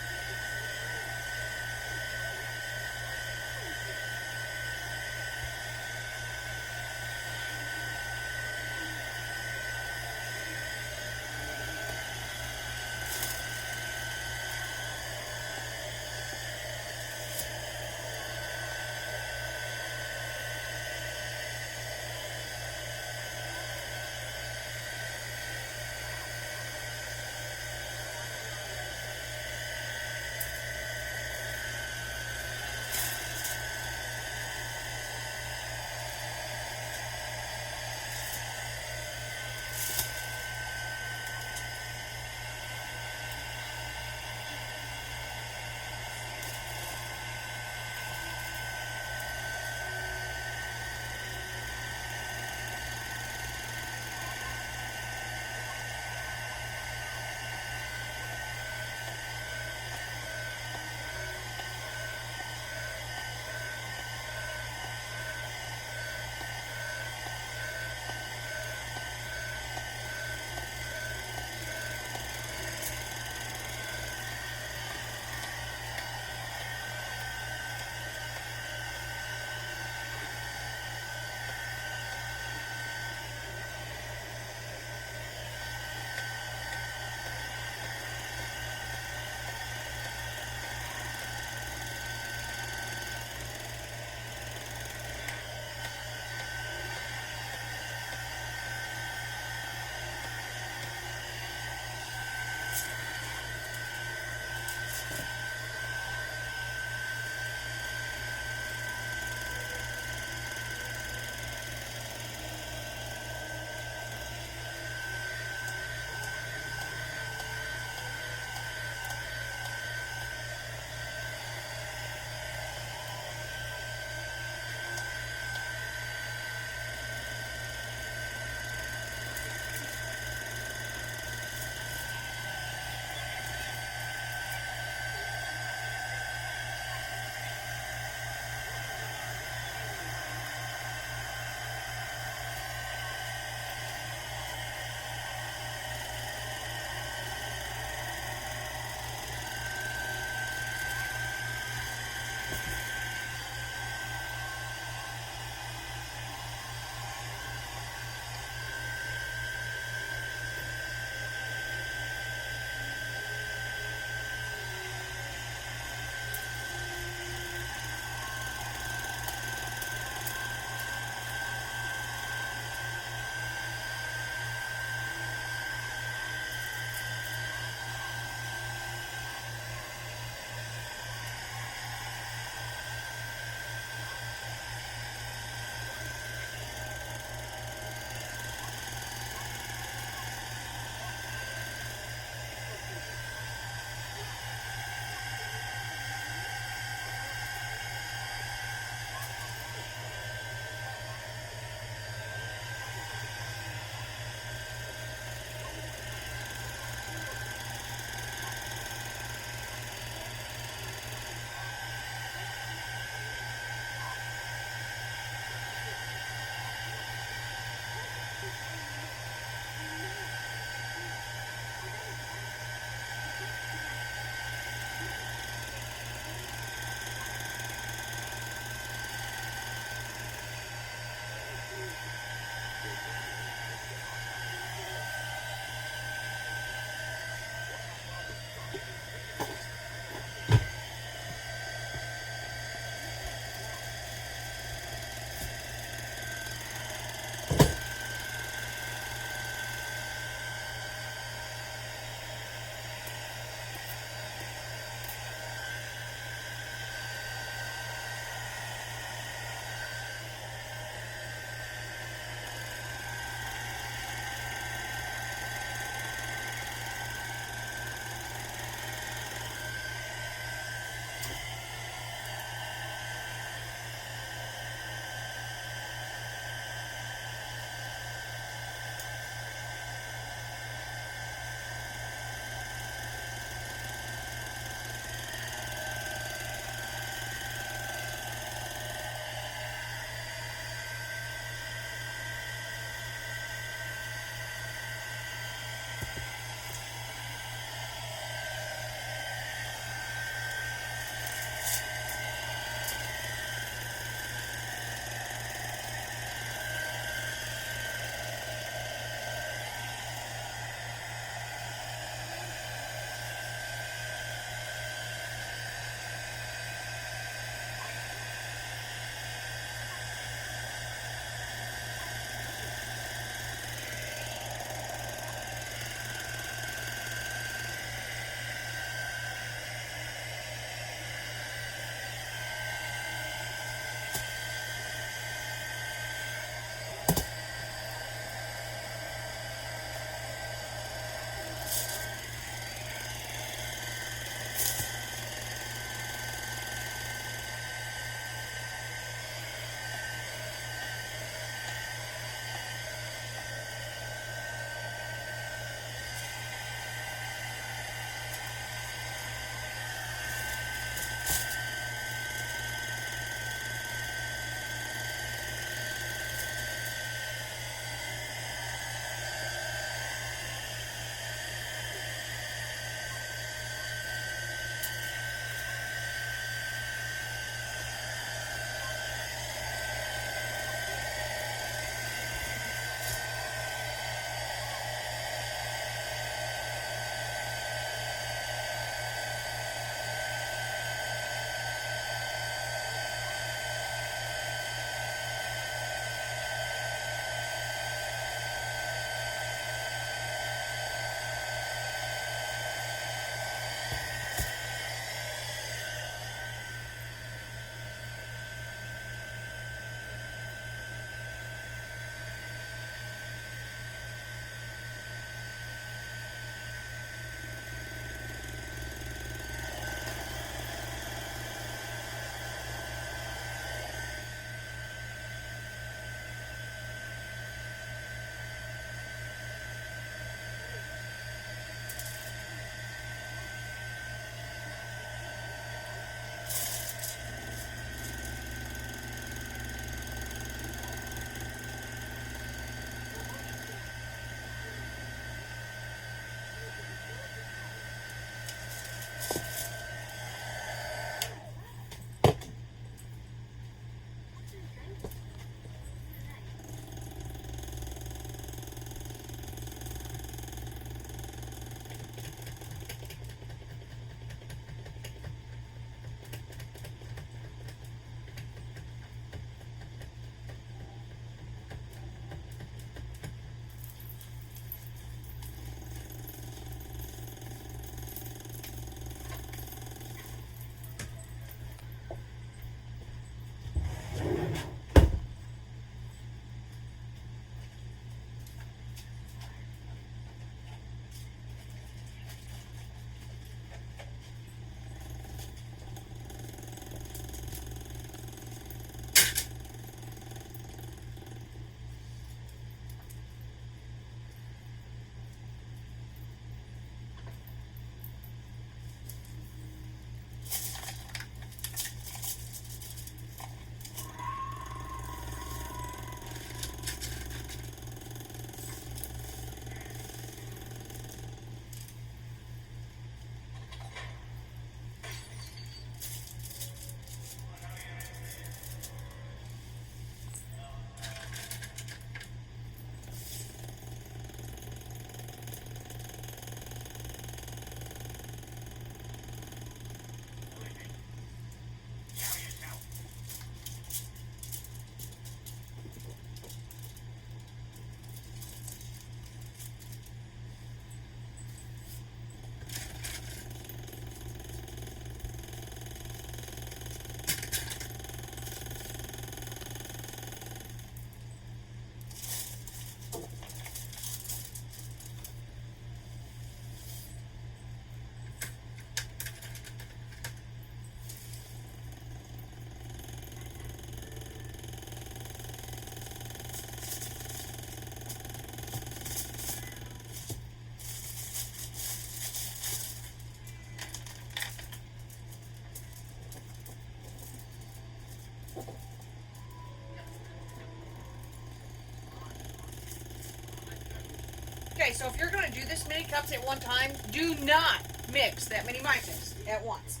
Okay, so if you're going to do this many cups at one time, do not mix that many micas at once.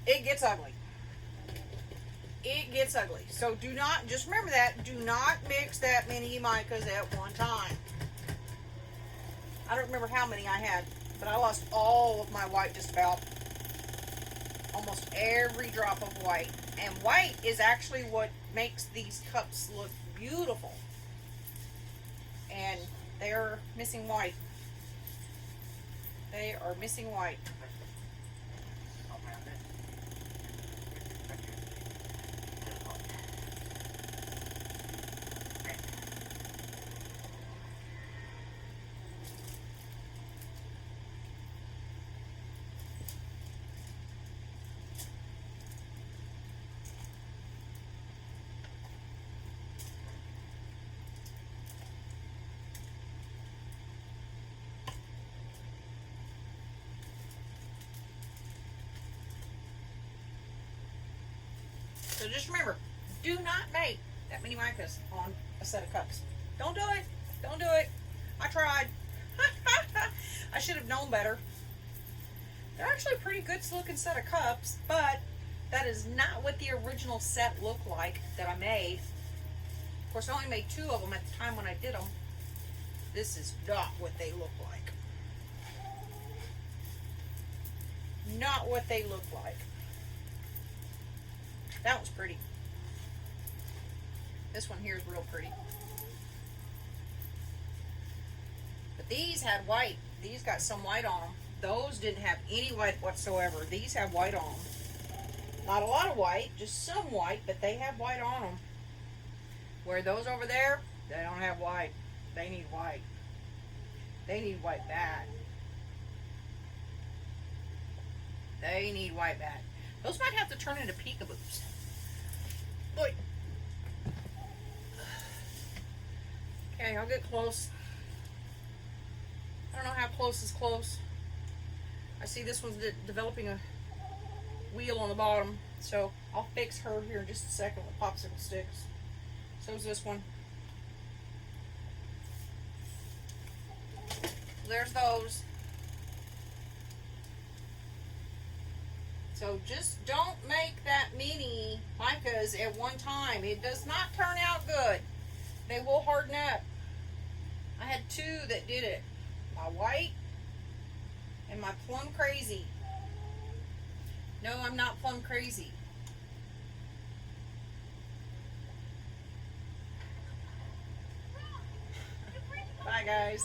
It gets ugly. It gets ugly. So do not, just remember that, do not mix that many micas at one time. I don't remember how many I had, but I lost all of my white just about. Almost every drop of white. And white is actually what makes these cups look beautiful. And they're missing white. They are missing white. So just remember, do not make that many micas on a set of cups. Don't do it. Don't do it. I tried. I should have known better. They're actually a pretty good looking set of cups, but that is not what the original set looked like that I made. Of course, I only made 2 of them at the time when I did them. This is not what they look like. Not what they look like. That one's pretty. This one here is real pretty. But these had white. These got some white on them. Those didn't have any white whatsoever. These have white on them. Not a lot of white, just some white, but they have white on them. Where those over there, they don't have white. They need white. They need white bad. They need white bad. Those might have to turn into peekaboos. Boy. Okay, I'll get close. I don't know how close is close. I see this one's developing a wheel on the bottom, so I'll fix her here in just a second with popsicle sticks. So's this one. There's those. So just don't make that many micas at one time. It does not turn out good. They will harden up. I had 2 that did it. My white and my plum crazy. No, I'm not plum crazy. Bye, guys.